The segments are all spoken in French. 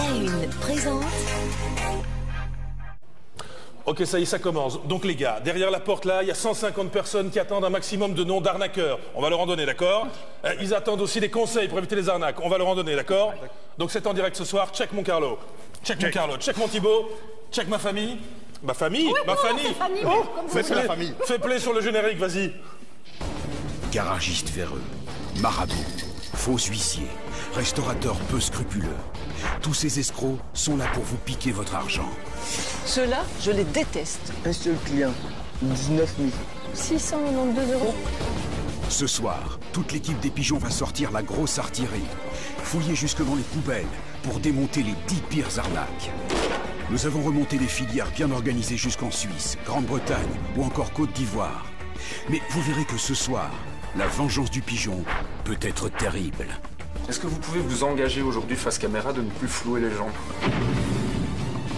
La Une présente. Ok, ça y est, ça commence. Donc les gars, derrière la porte là, il y a 150 personnes qui attendent un maximum de noms d'arnaqueurs. On va leur en donner, d'accord? Ils attendent aussi des conseils pour éviter les arnaques. On va leur en donner, d'accord? Donc c'est en direct ce soir. Check mon Carlo. Check mon Carlo. Check mon Thibaut. Check ma famille. Ma famille? Oui, ma famille. Oh, c'est la famille. Fais play sur le générique, vas-y. Garagiste véreux, marabout, faux huissier, restaurateur peu scrupuleux. Tous ces escrocs sont là pour vous piquer votre argent. Ceux-là, je les déteste. Un seul client, 19 000. 692 €. Ce soir, toute l'équipe des Pigeons va sortir la grosse artillerie, fouiller jusque dans les poubelles pour démonter les 10 pires arnaques. Nous avons remonté des filières bien organisées jusqu'en Suisse, Grande-Bretagne ou encore Côte d'Ivoire. Mais vous verrez que ce soir, la vengeance du pigeon peut être terrible. Est-ce que vous pouvez vous engager aujourd'hui face caméra de ne plus flouer les gens?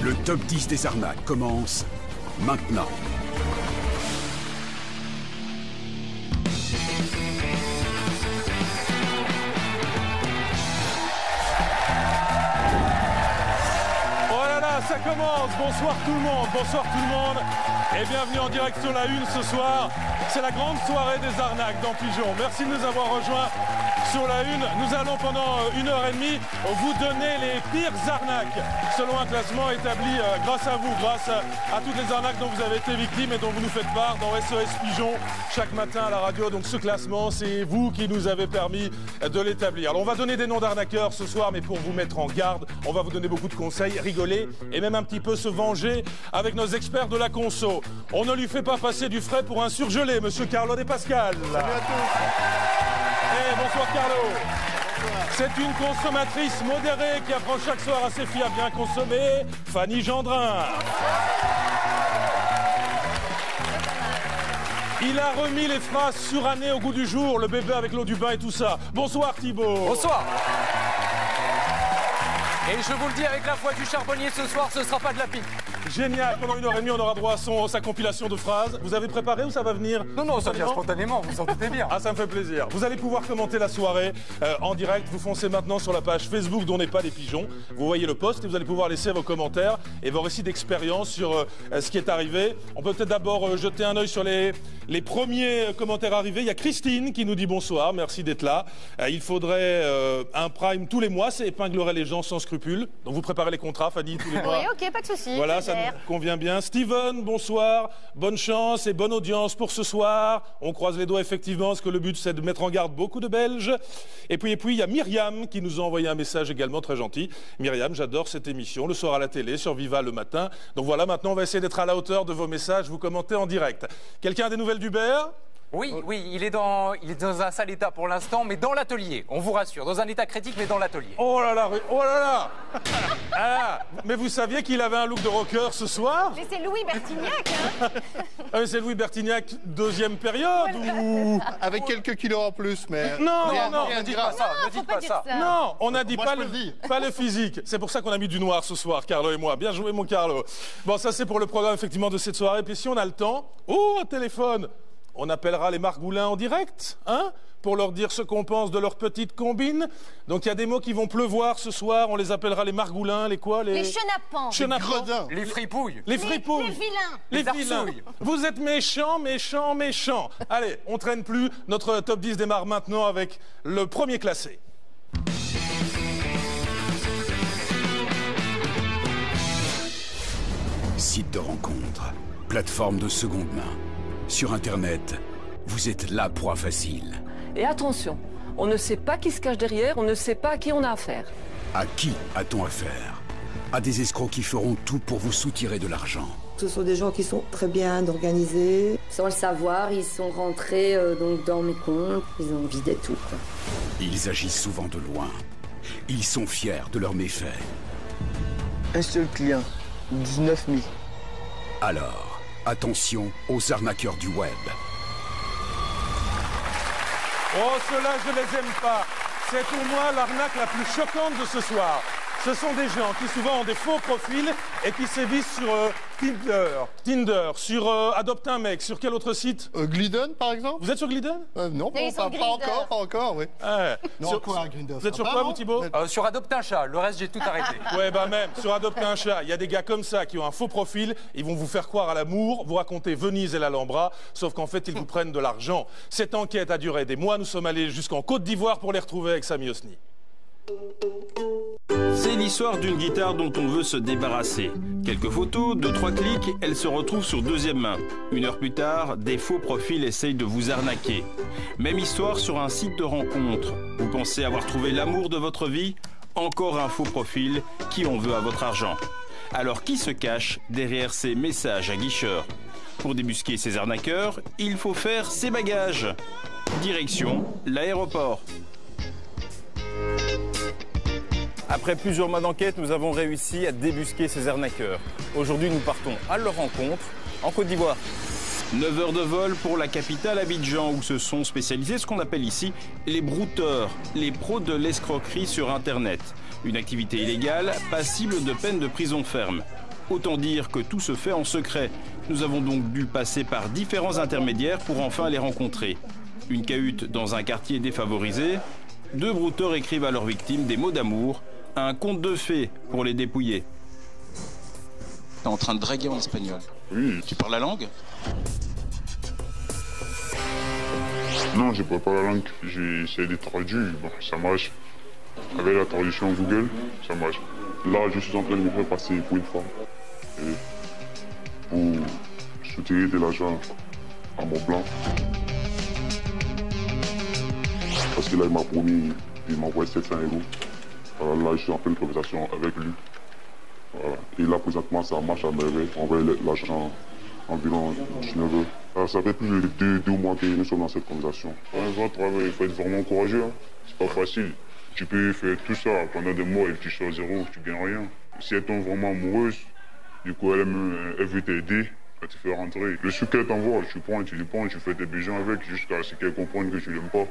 Le top 10 des arnaques commence maintenant. Oh là là, ça commence. Bonsoir tout le monde, bonsoir tout le monde. Et bienvenue en direct sur La Une ce soir. C'est la grande soirée des arnaques dans Pigeon. Merci de nous avoir rejoints sur La Une. Nous allons pendant 1h30 vous donner les pires arnaques selon un classement établi grâce à vous, grâce à toutes les arnaques dont vous avez été victimes et dont vous nous faites part dans SOS Pigeon chaque matin à la radio. Donc ce classement, c'est vous qui nous avez permis de l'établir. Alors on va donner des noms d'arnaqueurs ce soir, mais pour vous mettre en garde, on va vous donner beaucoup de conseils, rigoler et même un petit peu se venger avec nos experts de la conso. On ne lui fait pas passer du frais pour un surgelé, monsieur Carlo De Pascal. Salut à tous. Bonsoir Carlo. C'est une consommatrice modérée qui apprend chaque soir à ses filles à bien consommer, Fanny Gendrin. Il a remis les phrases surannées au goût du jour, le bébé avec l'eau du bain et tout ça. Bonsoir Thibaut. Bonsoir. Et je vous le dis, avec la foi du charbonnier ce soir, ce sera pas de la pipe. Génial, pendant 1h30, on aura droit à sa compilation de phrases. Vous avez préparé ou ça va venir? Non, ça vient spontanément, vous en doutez bien. Ah, ça me fait plaisir. Vous allez pouvoir commenter la soirée en direct. Vous foncez maintenant sur la page Facebook d'On n'est pas des pigeons. Vous voyez le post et vous allez pouvoir laisser vos commentaires et vos récits d'expérience sur ce qui est arrivé. On peut peut-être d'abord jeter un œil sur les premiers commentaires arrivés. Il y a Christine qui nous dit bonsoir, merci d'être là. Il faudrait un prime tous les mois, ça épinglerait les gens sans scrupules. Donc vous préparez les contrats, Fanny, tous les mois. Oui, ok, pas de souci. Voilà, ça nous convient bien. Steven, bonsoir. Bonne chance et bonne audience pour ce soir. On croise les doigts effectivement, parce que le but c'est de mettre en garde beaucoup de Belges. Et puis il y a Myriam qui nous a envoyé un message également très gentil. Myriam, j'adore cette émission, le soir à la télé, sur Viva le matin. Donc voilà, maintenant on va essayer d'être à la hauteur de vos messages, vous commentez en direct. Quelqu'un a des nouvelles d'Hubert? Oui, il est dans un sale état pour l'instant, mais dans l'atelier, on vous rassure. Dans un état critique, mais dans l'atelier. Oh là là, oh là là. Ah, mais vous saviez qu'il avait un look de rocker ce soir? Mais c'est Louis Bertignac, hein. Ah, mais c'est Louis Bertignac, deuxième période ou... Avec quelques kilos en plus, mais... Non, ne dites pas ça, ne dites pas ça. Non, on n'a dit Moi, pas le physique. C'est pour ça qu'on a mis du noir ce soir, Carlo et moi. Bien joué, mon Carlo. Bon, ça c'est pour le programme effectivement de cette soirée. Puis si on a le temps, un téléphone. On appellera les margoulins en direct, hein, pour leur dire ce qu'on pense de leur petite combine. Donc il y a des mots qui vont pleuvoir ce soir, on les appellera les margoulins, les quoi? Les chenapans. Les gredins. Les fripouilles. Les fripouilles. Les vilains. Les Les vilains. arsouilles. Vous êtes méchants, méchants, méchants. Allez, on traîne plus. Notre top 10 démarre maintenant avec le premier classé. Site de rencontre, plateforme de seconde main. Sur Internet, vous êtes la proie facile. Et attention, on ne sait pas qui se cache derrière, on ne sait pas à qui on a affaire. À qui a-t-on affaire? À des escrocs qui feront tout pour vous soutirer de l'argent. Ce sont des gens qui sont très bien organisés. Sans le savoir, ils sont rentrés donc dans mes comptes, ils ont vidé tout, quoi. Ils agissent souvent de loin. Ils sont fiers de leurs méfaits. Un seul client, 19 000. Alors, attention aux arnaqueurs du web. Oh, ceux-là, je les aime pas. C'est pour moi l'arnaque la plus choquante de ce soir. Ce sont des gens qui souvent ont des faux profils et qui sévissent sur Tinder, sur Adopte un mec, sur quel autre site? Glidden, par exemple? Vous êtes sur Glidden? Non, Ils sont pas encore, oui. Non, Sur quoi, Grindr? Vous êtes sur quoi, vous, Thibaut? Sur Adopte un chat, le reste j'ai tout arrêté. Ouais, bah même, sur Adopte un chat, il y a des gars comme ça qui ont un faux profil, ils vont vous faire croire à l'amour, vous raconter Venise et l'Alhambra, sauf qu'en fait, ils vous prennent de l'argent. Cette enquête a duré des mois, nous sommes allés jusqu'en Côte d'Ivoire pour les retrouver avec Sami Hosni. C'est l'histoire d'une guitare dont on veut se débarrasser. Quelques photos, 2-3 clics, elle se retrouve sur deuxième main. 1 heure plus tard, des faux profils essayent de vous arnaquer. Même histoire sur un site de rencontre. Vous pensez avoir trouvé l'amour de votre vie? Encore un faux profil qui en veut à votre argent. Alors qui se cache derrière ces messages aguicheurs? Pour débusquer ces arnaqueurs, il faut faire ses bagages. Direction l'aéroport. Après plusieurs mois d'enquête, nous avons réussi à débusquer ces arnaqueurs. Aujourd'hui, nous partons à leur rencontre en Côte d'Ivoire. 9 heures de vol pour la capitale Abidjan, où se sont spécialisés ce qu'on appelle ici les brouteurs, les pros de l'escroquerie sur Internet. Une activité illégale, passible de peine de prison ferme. Autant dire que tout se fait en secret. Nous avons donc dû passer par différents intermédiaires pour enfin les rencontrer. Une cahute dans un quartier défavorisé. 2 brouteurs écrivent à leurs victimes des mots d'amour. Un conte de fées pour les dépouiller. T'es en train de draguer en espagnol. Oui. Tu parles la langue? Non, je parle pas la langue. J'ai essayé de traduire. Bon, ça marche. Avec la traduction Google, ça marche. Là, je suis en train de me faire passer pour une femme. Et pour soutirer de l'argent à mon plan. Parce que là, il m'a promis, il m'a envoyé 700 €. Là, je suis en pleine conversation avec lui. Voilà. Et là, présentement, ça marche à merveille. On envoie l'argent environ 19 €. Ça fait plus de 2 mois que nous sommes dans cette conversation. Un vrai travail, il faut être vraiment courageux. Hein. C'est pas facile. Tu peux faire tout ça pendant des mois et tu sors zéro, tu gagnes rien. Si elle tombe vraiment amoureuse, du coup, elle veut t'aider. Elle te fait rentrer. Le sucre qu'elle t'envoie, tu prends, tu lui prends, tu fais tes bijoux avec jusqu'à ce qu'elle comprenne que tu l'aimes pas.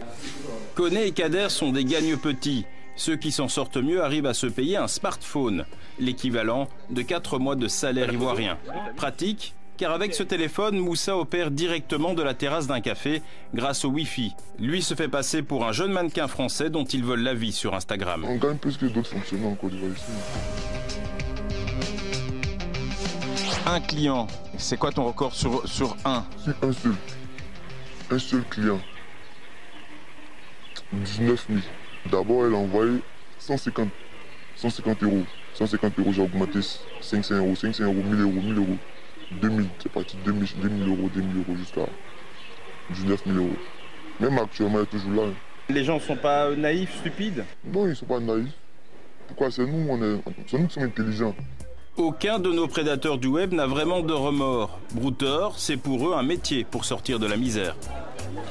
Koné et Kader sont des gagne-petits. Ceux qui s'en sortent mieux arrivent à se payer un smartphone, l'équivalent de 4 mois de salaire ivoirien. Pratique, car avec ce téléphone, Moussa opère directement de la terrasse d'un café grâce au Wi-Fi. Lui se fait passer pour un jeune mannequin français dont ils veulent la vie sur Instagram. On gagne plus que d'autres fonctionnaires en Côte d'Ivoire ici. Un client, c'est quoi ton record sur un? C'est un seul. Un seul client. 19 000. D'abord, elle a envoyé 150 €. 150 €, j'ai augmenté 500 €, 500 €, 1000 €, 1000 €. 2000, c'est parti 2000 € jusqu'à 19 000 €. Même actuellement, elle est toujours là. Les gens ne sont pas naïfs, stupides? Non, ils ne sont pas naïfs. Pourquoi? C'est nous qui sommes intelligents. Aucun de nos prédateurs du web n'a vraiment de remords. Brouteur, c'est pour eux un métier pour sortir de la misère.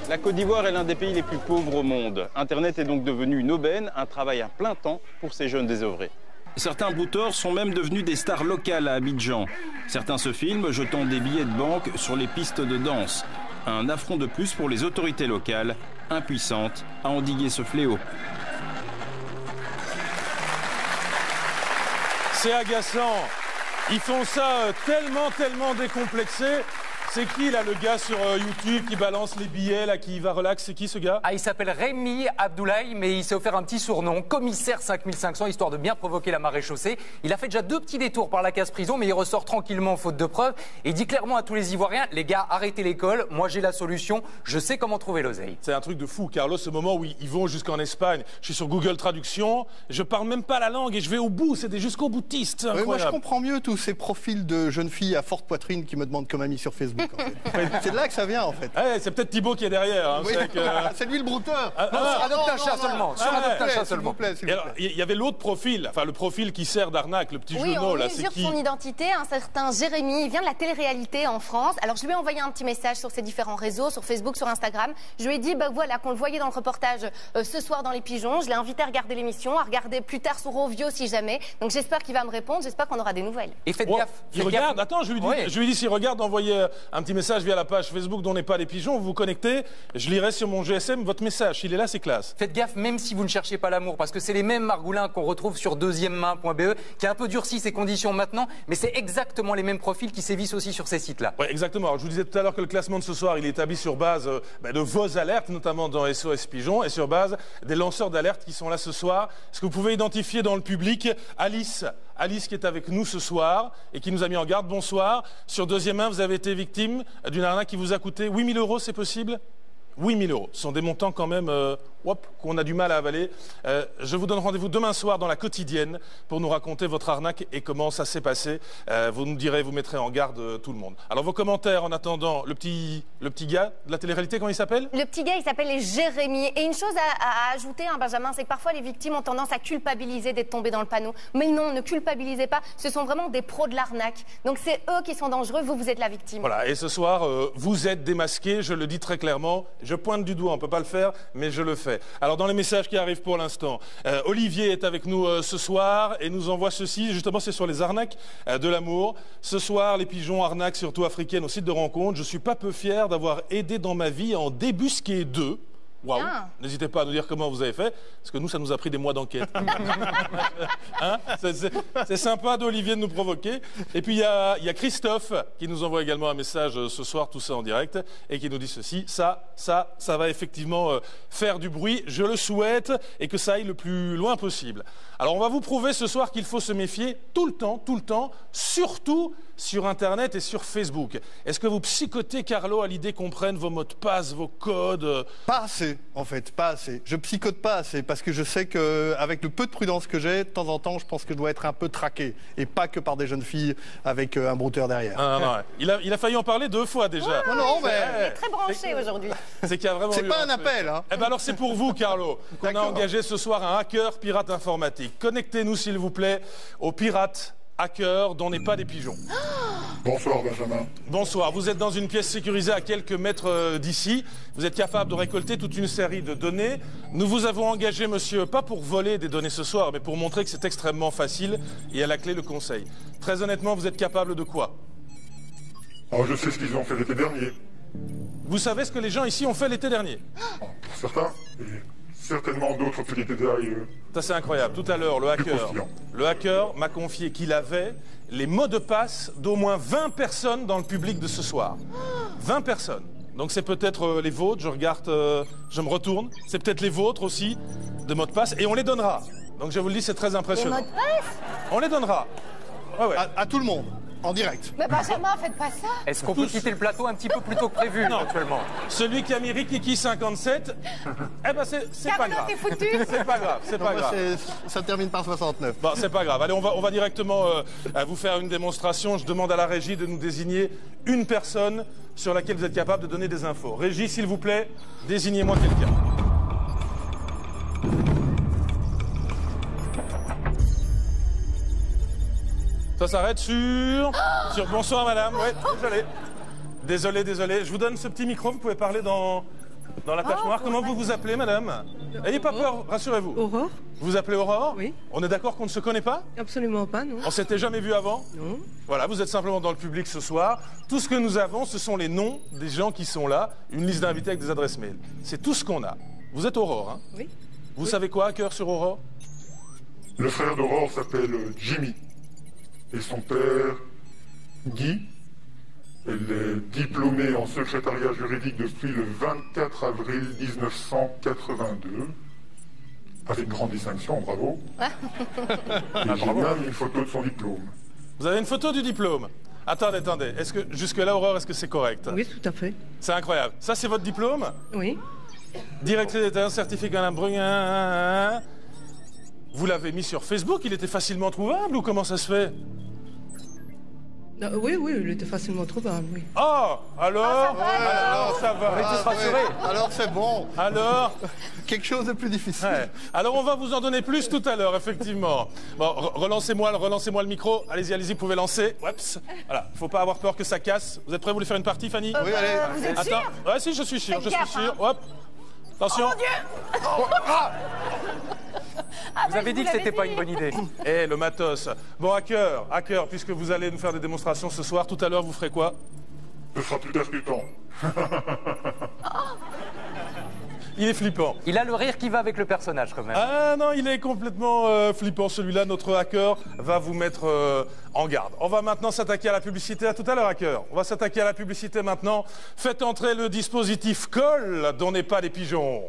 La Côte d'Ivoire est l'un des pays les plus pauvres au monde. Internet est donc devenu une aubaine, un travail à plein temps pour ces jeunes désœuvrés. Certains brouteurs sont même devenus des stars locales à Abidjan. Certains se filment jetant des billets de banque sur les pistes de danse. Un affront de plus pour les autorités locales, impuissantes à endiguer ce fléau. C'est agaçant. Ils font ça tellement décomplexé. C'est qui, là, le gars sur YouTube qui balance les billets, là, qui va relax? C'est qui, ce gars? Il s'appelle Rémi Abdoulaye, mais il s'est offert un petit surnom, commissaire 5500, histoire de bien provoquer la marée chaussée. Il a fait déjà 2 petits détours par la case prison, mais il ressort tranquillement, faute de preuves. Et il dit clairement à tous les Ivoiriens, les gars, arrêtez l'école, moi j'ai la solution, je sais comment trouver l'oseille. C'est un truc de fou, Carlos, ce moment où ils vont jusqu'en Espagne. Je suis sur Google Traduction, je parle même pas la langue et je vais au bout, c'est des jusqu'au boutiste. Oui, moi, je comprends mieux tous ces profils de jeunes filles à forte poitrine qui me demandent comme ami sur Facebook. C'est de là que ça vient, en fait. Ouais, c'est peut-être Thibaut qui est derrière. Hein, oui, c'est lui le brouteur. Sur Adopte un chat seulement. Sur Adopte un chat seulement. Il y avait l'autre profil, enfin le profil qui sert d'arnaque, le petit genou là, c'est qui? Son identité, un certain Jérémy, il vient de la télé-réalité en France. Alors je lui ai envoyé un petit message sur ses différents réseaux, sur Facebook, sur Instagram. Je lui ai dit, voilà, qu'on le voyait dans le reportage ce soir dans Les Pigeons. Je l'ai invité à regarder l'émission, à regarder plus tard sur Rovio si jamais. Donc j'espère qu'il va me répondre, j'espère qu'on aura des nouvelles. Et faites gaffe. Il regarde, attends, je lui dis s'il regarde, envoyer un petit message via la page Facebook dont n'est pas les pigeons. Vous vous connectez, je lirai sur mon GSM votre message. Il est là, c'est classe. Faites gaffe, même si vous ne cherchez pas l'amour, parce que c'est les mêmes margoulins qu'on retrouve sur deuxièmemain.be, qui a un peu durci ses conditions maintenant, mais c'est exactement les mêmes profils qui sévissent aussi sur ces sites-là. Oui, exactement. Alors, je vous disais tout à l'heure que le classement de ce soir, il est établi sur base de vos alertes, notamment dans SOS Pigeon, et sur base des lanceurs d'alerte qui sont là ce soir. Est-ce que vous pouvez identifier dans le public Alice qui est avec nous ce soir et qui nous a mis en garde. Bonsoir. Sur deuxième main, vous avez été victime d'une arnaque qui vous a coûté 8 000 €, c'est possible ? 8 000 €. Ce sont des montants quand même qu'on a du mal à avaler. Je vous donne rendez-vous demain soir dans la quotidienne pour nous raconter votre arnaque et comment ça s'est passé. Vous nous direz, vous mettrez en garde tout le monde. Alors vos commentaires en attendant, le petit gars de la télé-réalité, comment il s'appelle ? Le petit gars, il s'appelle Jérémy. Et une chose à ajouter, hein, Benjamin, c'est que parfois les victimes ont tendance à culpabiliser d'être tombées dans le panneau. Mais non, ne culpabilisez pas, ce sont vraiment des pros de l'arnaque. Donc c'est eux qui sont dangereux, vous êtes la victime. Voilà, et ce soir, vous êtes démasqués, je le dis très clairement. Je pointe du doigt, on ne peut pas le faire, mais je le fais. Alors dans les messages qui arrivent pour l'instant, Olivier est avec nous ce soir et nous envoie ceci, justement c'est sur les arnaques de l'amour. Ce soir, les pigeons arnaques, surtout africaines, au site de rencontre. Je ne suis pas peu fier d'avoir aidé dans ma vie à en débusquer 2. Waouh! N'hésitez pas à nous dire comment vous avez fait, parce que nous, ça nous a pris des mois d'enquête. Hein? C'est sympa d'Olivier de nous provoquer. Et puis, il y a Christophe qui nous envoie également un message ce soir, tout ça en direct, et qui nous dit ceci. Ça va effectivement faire du bruit. Je le souhaite, et que ça aille le plus loin possible. Alors, on va vous prouver ce soir qu'il faut se méfier tout le temps, surtout sur Internet et sur Facebook. Est-ce que vous psychotez, Carlo, à l'idée qu'on prenne vos mots de passe, vos codes? Pas assez, en fait, pas assez. Je psychote pas assez, parce que je sais qu'avec le peu de prudence que j'ai, de temps en temps, je pense que je dois être un peu traqué. Et pas que par des jeunes filles avec un brouteur derrière. Non. Il a failli en parler 2 fois déjà. Non, mais... Il est très branché aujourd'hui. C'est qu'il y a vraiment C'est pas un appel, hein. Eh ben alors c'est pour vous, Carlo, qu'on a engagé ce soir un hacker pirate informatique. Connectez-nous, s'il vous plaît, au pirate hacker dont n'est pas des pigeons. Bonsoir Benjamin. Bonsoir, vous êtes dans une pièce sécurisée à quelques mètres d'ici. Vous êtes capable de récolter toute une série de données. Nous vous avons engagé, monsieur, pas pour voler des données ce soir, mais pour montrer que c'est extrêmement facile et à la clé le conseil. Très honnêtement, vous êtes capable de quoi? Alors je sais ce qu'ils ont fait l'été dernier. Vous savez ce que les gens ici ont fait l'été dernier? Pour certains, et certainement d'autres que l'été dernier. Ça c'est incroyable. Tout à l'heure, le hacker m'a confié qu'il avait les mots de passe d'au moins 20 personnes dans le public de ce soir. 20 personnes. Donc c'est peut-être les vôtres, je regarde, je me retourne. C'est peut-être les vôtres aussi, de mots de passe, et on les donnera. Donc je vous le dis, c'est très impressionnant. Les mots de passe? On les donnera. Ouais. À tout le monde. En direct. Mais Benjamin, faites pas ça. Est-ce qu'on peut quitter le plateau un petit peu plus tôt que prévu, éventuellement? Celui qui a mis Rikiki 57, eh ben c'est pas grave. T'es foutu. C'est pas grave, c'est pas grave. Ça termine par 69. Bon, c'est pas grave. Allez, on va directement vous faire une démonstration. Je demande à la régie de nous désigner une personne sur laquelle vous êtes capable de donner des infos. Régie, s'il vous plaît, désignez-moi quelqu'un. Ça s'arrête sur... Bonsoir, madame. Ouais, désolé. Je vous donne ce petit micro. Vous pouvez parler dans la tâche noire. Comment vous vous appelez, madame? Ayez pas peur, rassurez-vous. Aurore. Vous vous appelez Aurore? Oui. On est d'accord qu'on ne se connaît pas? Absolument pas, non. On s'était jamais vu avant? Non. Voilà, vous êtes simplement dans le public ce soir. Tout ce que nous avons, ce sont les noms des gens qui sont là, une liste d'invités avec des adresses mail. C'est tout ce qu'on a. Vous êtes Aurore, hein? Oui. Vous savez quoi, hacker, sur Aurore? Le frère d'Aurore s'appelle Jimmy. Et son père, Guy, elle est diplômée en secrétariat juridique depuis le 24 avril 1982. Avec grande distinction, bravo. Et j'ai même une photo de son diplôme. Vous avez une photo du diplôme? Attendez. Est-ce que jusque-là, Aurore, est-ce que c'est correct? Oui, tout à fait. C'est incroyable. Ça, c'est votre diplôme? Oui. Directrice d'État, certificat d'Ambrun. Vous l'avez mis sur Facebook? Il était facilement trouvable ou comment ça se fait? Oui, il était facilement trouvable, oui. Oh, alors ça va. On est tous rassurés. Alors c'est bon. Alors quelque chose de plus difficile. Ouais. Alors on va vous en donner plus tout à l'heure, effectivement. Bon, relancez-moi le micro. Allez-y, vous pouvez lancer. Oups. Voilà, faut pas avoir peur que ça casse. Vous êtes prêts, vous voulez faire une partie, Fanny? Oui, allez. Vous êtes sûr? Ouais, si, je suis sûr, Hop. Attention. Oh mon Dieu. Vous avez dit que c'était pas une bonne idée. Eh, le matos. Bon, hacker, puisque vous allez nous faire des démonstrations ce soir, tout à l'heure, vous ferez quoi? Ce sera plus percutant. Il est flippant. Il a le rire qui va avec le personnage quand même. Ah non, il est complètement flippant celui-là. Notre hacker va vous mettre en garde. On va maintenant s'attaquer à la publicité. À tout à l'heure, hacker. On va s'attaquer à la publicité maintenant. Faites entrer le dispositif colle dont n'est pas les pigeons.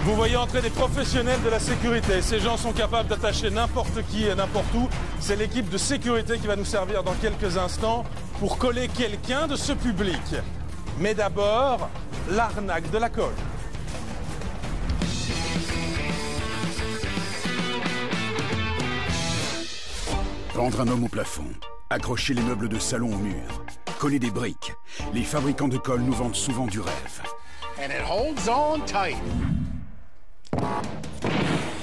Vous voyez entrer des professionnels de la sécurité. Ces gens sont capables d'attacher n'importe qui et n'importe où. C'est l'équipe de sécurité qui va nous servir dans quelques instants pour coller quelqu'un de ce public. Mais d'abord, l'arnaque de la colle. Pendre un homme au plafond, accrocher les meubles de salon au mur, coller des briques. Les fabricants de colle nous vendent souvent du rêve. And it holds on tight.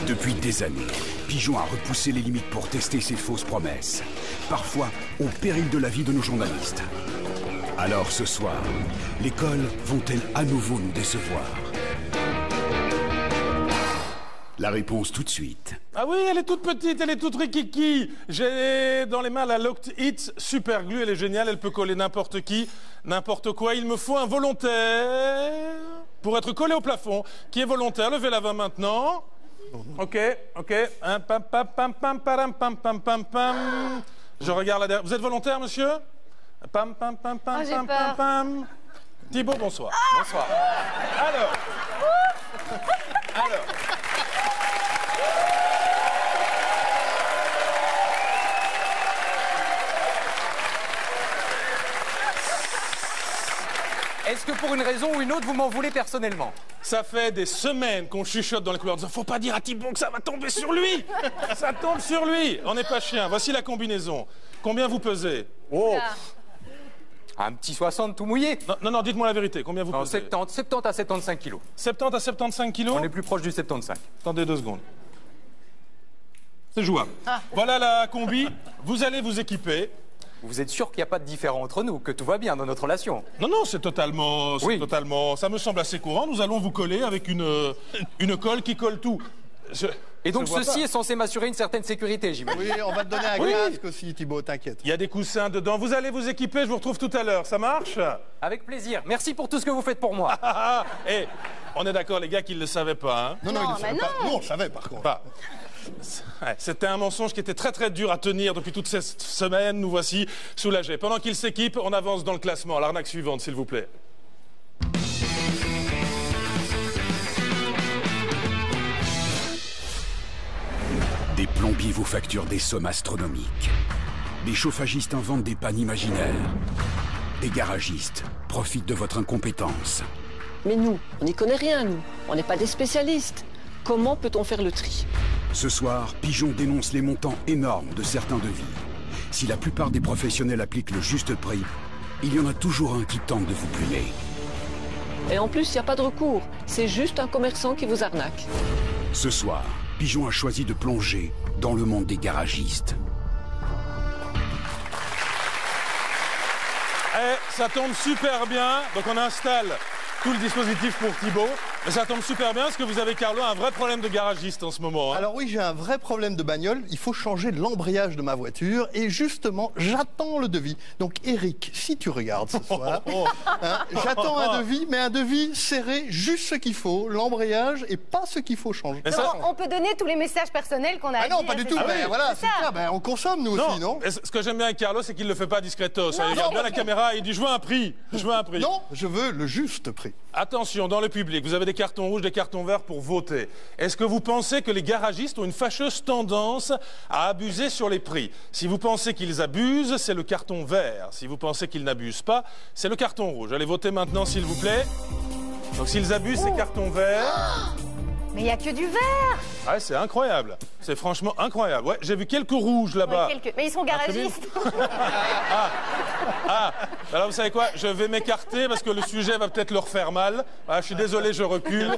Depuis des années, Pigeon a repoussé les limites pour tester ses fausses promesses, parfois au péril de la vie de nos journalistes. Alors ce soir, les colles vont-elles à nouveau nous décevoir? La réponse tout de suite. Ah oui, elle est toute petite, elle est toute rikiki. J'ai dans les mains la Locked It Super Glue, elle est géniale, elle peut coller n'importe qui, n'importe quoi. Il me faut un volontaire pour être collé au plafond, qui est volontaire. Levez la main maintenant. Ok. Pam, pam, pam, pam, pam, pam, pam, pam, pam. Je regarde là derrière. Vous êtes volontaire, monsieur? Pam, pam, pam, pam, pam, pam, pam. Thibaut, bonsoir. Bonsoir. Alors. Est-ce que pour une raison ou une autre, vous m'en voulez personnellement? Ça fait des semaines qu'on chuchote dans les couloirs en disant « Faut pas dire à Thibaut que ça va tomber sur lui !» Ça tombe sur lui. On n'est pas chien. Voici la combinaison. Combien vous pesez? Oh, un petit 60 tout mouillé. Non, dites-moi la vérité. Combien vous pesez? 70 à 75 kilos. 70 à 75 kilos? On est plus proche du 75. Attendez 2 secondes. C'est jouable. Voilà la combi. Vous allez vous équiper. Vous êtes sûr qu'il n'y a pas de différent entre nous, que tout va bien dans notre relation? Non, c'est totalement... Ça me semble assez courant. Nous allons vous coller avec une colle qui colle tout. Et donc ceci est censé m'assurer une certaine sécurité, j'imagine. Oui, on va te donner un casque aussi, Thibaut, t'inquiète. Il y a des coussins dedans. Vous allez vous équiper, je vous retrouve tout à l'heure. Ça marche? Avec plaisir. Merci pour tout ce que vous faites pour moi. Et on est d'accord, les gars, qu'ils ne le savaient pas. Hein? Non, ils ne savaient pas. Nous, on le savait, par contre. C'était un mensonge qui était très très dur à tenir depuis toutes ces semaines. Nous voici soulagés. Pendant qu'ils s'équipent, on avance dans le classement. L'arnaque suivante, s'il vous plaît. Des plombiers vous facturent des sommes astronomiques. Des chauffagistes inventent des pannes imaginaires. Des garagistes profitent de votre incompétence. Mais nous, on n'y connaît rien, nous. On n'est pas des spécialistes. Comment peut-on faire le tri? Ce soir, Pigeon dénonce les montants énormes de certains devis. Si la plupart des professionnels appliquent le juste prix, il y en a toujours un qui tente de vous plumer. Et en plus, il n'y a pas de recours. C'est juste un commerçant qui vous arnaque. Ce soir, Pigeon a choisi de plonger dans le monde des garagistes. Ça tombe super bien. Donc on installe tout le dispositif pour Thibaut. Mais ça tombe super bien parce que vous avez, Carlo, un vrai problème de garagiste en ce moment. Hein. Alors oui, j'ai un vrai problème de bagnole. Il faut changer l'embrayage de ma voiture. Et justement, j'attends le devis. Donc Eric, si tu regardes ce soir, j'attends un devis, mais un devis serré, juste ce qu'il faut. L'embrayage et pas ce qu'il faut changer. On peut donner tous les messages personnels qu'on a. Ah non, pas du tout. Voilà, c'est ça. On consomme, nous aussi, non? Ce que j'aime bien avec Carlo, c'est qu'il ne le fait pas discretos. Il regarde bien la caméra et il dit « Je veux un prix. Je veux un prix. » Non, je veux le juste prix. Attention, dans le public, vous avez des cartons rouges, des cartons verts pour voter. Est-ce que vous pensez que les garagistes ont une fâcheuse tendance à abuser sur les prix? Si vous pensez qu'ils abusent, c'est le carton vert. Si vous pensez qu'ils n'abusent pas, c'est le carton rouge. Allez voter maintenant, s'il vous plaît. Donc s'ils abusent, c'est carton vert. Mais il n'y a que du vert. Ouais, c'est incroyable. C'est franchement incroyable. Ouais, j'ai vu quelques rouges là-bas. Ouais, mais ils sont garagistes. Alors vous savez quoi? Je vais m'écarter parce que le sujet va peut-être leur faire mal. Je suis désolé, je recule.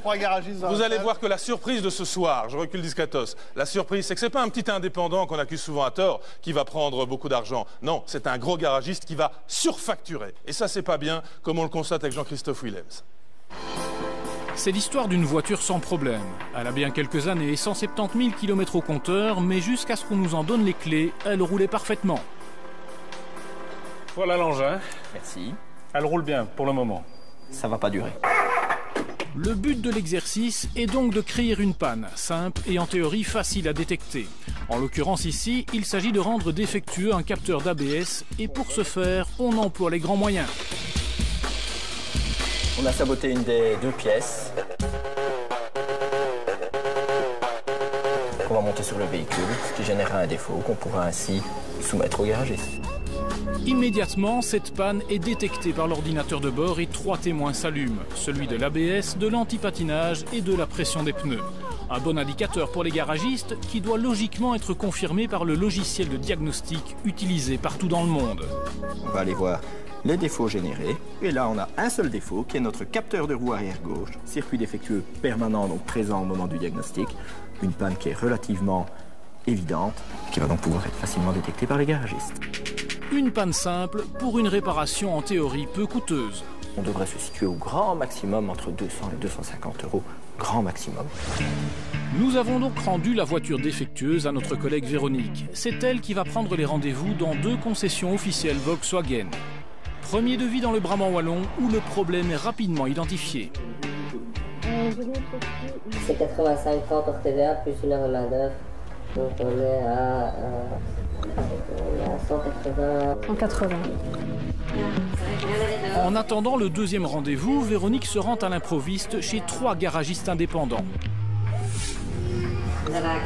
Vous allez voir que la surprise de ce soir, je recule discretos, la surprise, c'est que c'est pas un petit indépendant qu'on accuse souvent à tort qui va prendre beaucoup d'argent. Non, c'est un gros garagiste qui va surfacturer. Et ça, c'est pas bien, comme on le constate avec Jean-Christophe Willems. C'est l'histoire d'une voiture sans problème. Elle a bien quelques années et 170 000 km au compteur, mais jusqu'à ce qu'on nous en donne les clés, elle roulait parfaitement. Voilà l'engin. Merci. Elle roule bien pour le moment. Ça va pas durer. Le but de l'exercice est donc de créer une panne, simple et en théorie facile à détecter. En l'occurrence ici, il s'agit de rendre défectueux un capteur d'ABS et pour ce faire, on emploie les grands moyens. On a saboté une des deux pièces. On va monter sur le véhicule, ce qui générera un défaut qu'on pourra ainsi soumettre au garagiste. Immédiatement, cette panne est détectée par l'ordinateur de bord et 3 témoins s'allument. Celui de l'ABS, de l'antipatinage et de la pression des pneus. Un bon indicateur pour les garagistes qui doit logiquement être confirmé par le logiciel de diagnostic utilisé partout dans le monde. On va aller voir les défauts générés. Et là, on a un seul défaut qui est notre capteur de roue arrière gauche. Circuit défectueux permanent, donc présent au moment du diagnostic. Une panne qui est relativement évidente, qui va donc pouvoir être facilement détectée par les garagistes. Une panne simple pour une réparation en théorie peu coûteuse. On devrait se situer au grand maximum entre 200 et 250 €, grand maximum. Nous avons donc rendu la voiture défectueuse à notre collègue Véronique. C'est elle qui va prendre les rendez-vous dans 2 concessions officielles Volkswagen. Premier devis dans le Brabant wallon où le problème est rapidement identifié. C'est 85 francs pour TVA plus une heure de main-d'œuvre. Donc on est à 180. 180. En attendant le deuxième rendez-vous, Véronique se rend à l'improviste chez 3 garagistes indépendants. Vous avez un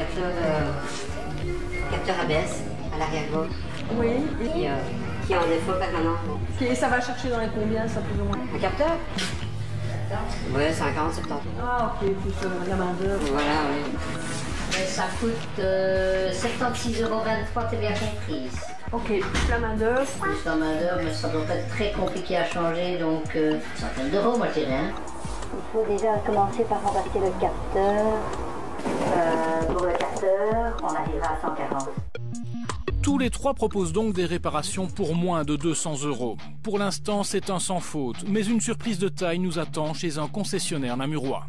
capteur ABS à l'arrière gauche. Oui. Qui est en défaut permanent. Et ça va chercher dans les combien, ça plus ou moins? Un capteur? Oui, c'est un 40-70. Ah ok, plus la main d'œuvre. Voilà, oui. Ça coûte 76,23 € TVA comprise. Ok, plus la main d'œuvre. Plus la main d'œuvre, mais ça doit pas être très compliqué à changer, donc centaines d'euros, moi je dirais. Hein. Il faut déjà commencer par remplacer le capteur. Pour le capteur, on arrivera à 140. Tous les 3 proposent donc des réparations pour moins de 200 €. Pour l'instant, c'est un sans faute, mais une surprise de taille nous attend chez un concessionnaire namurois.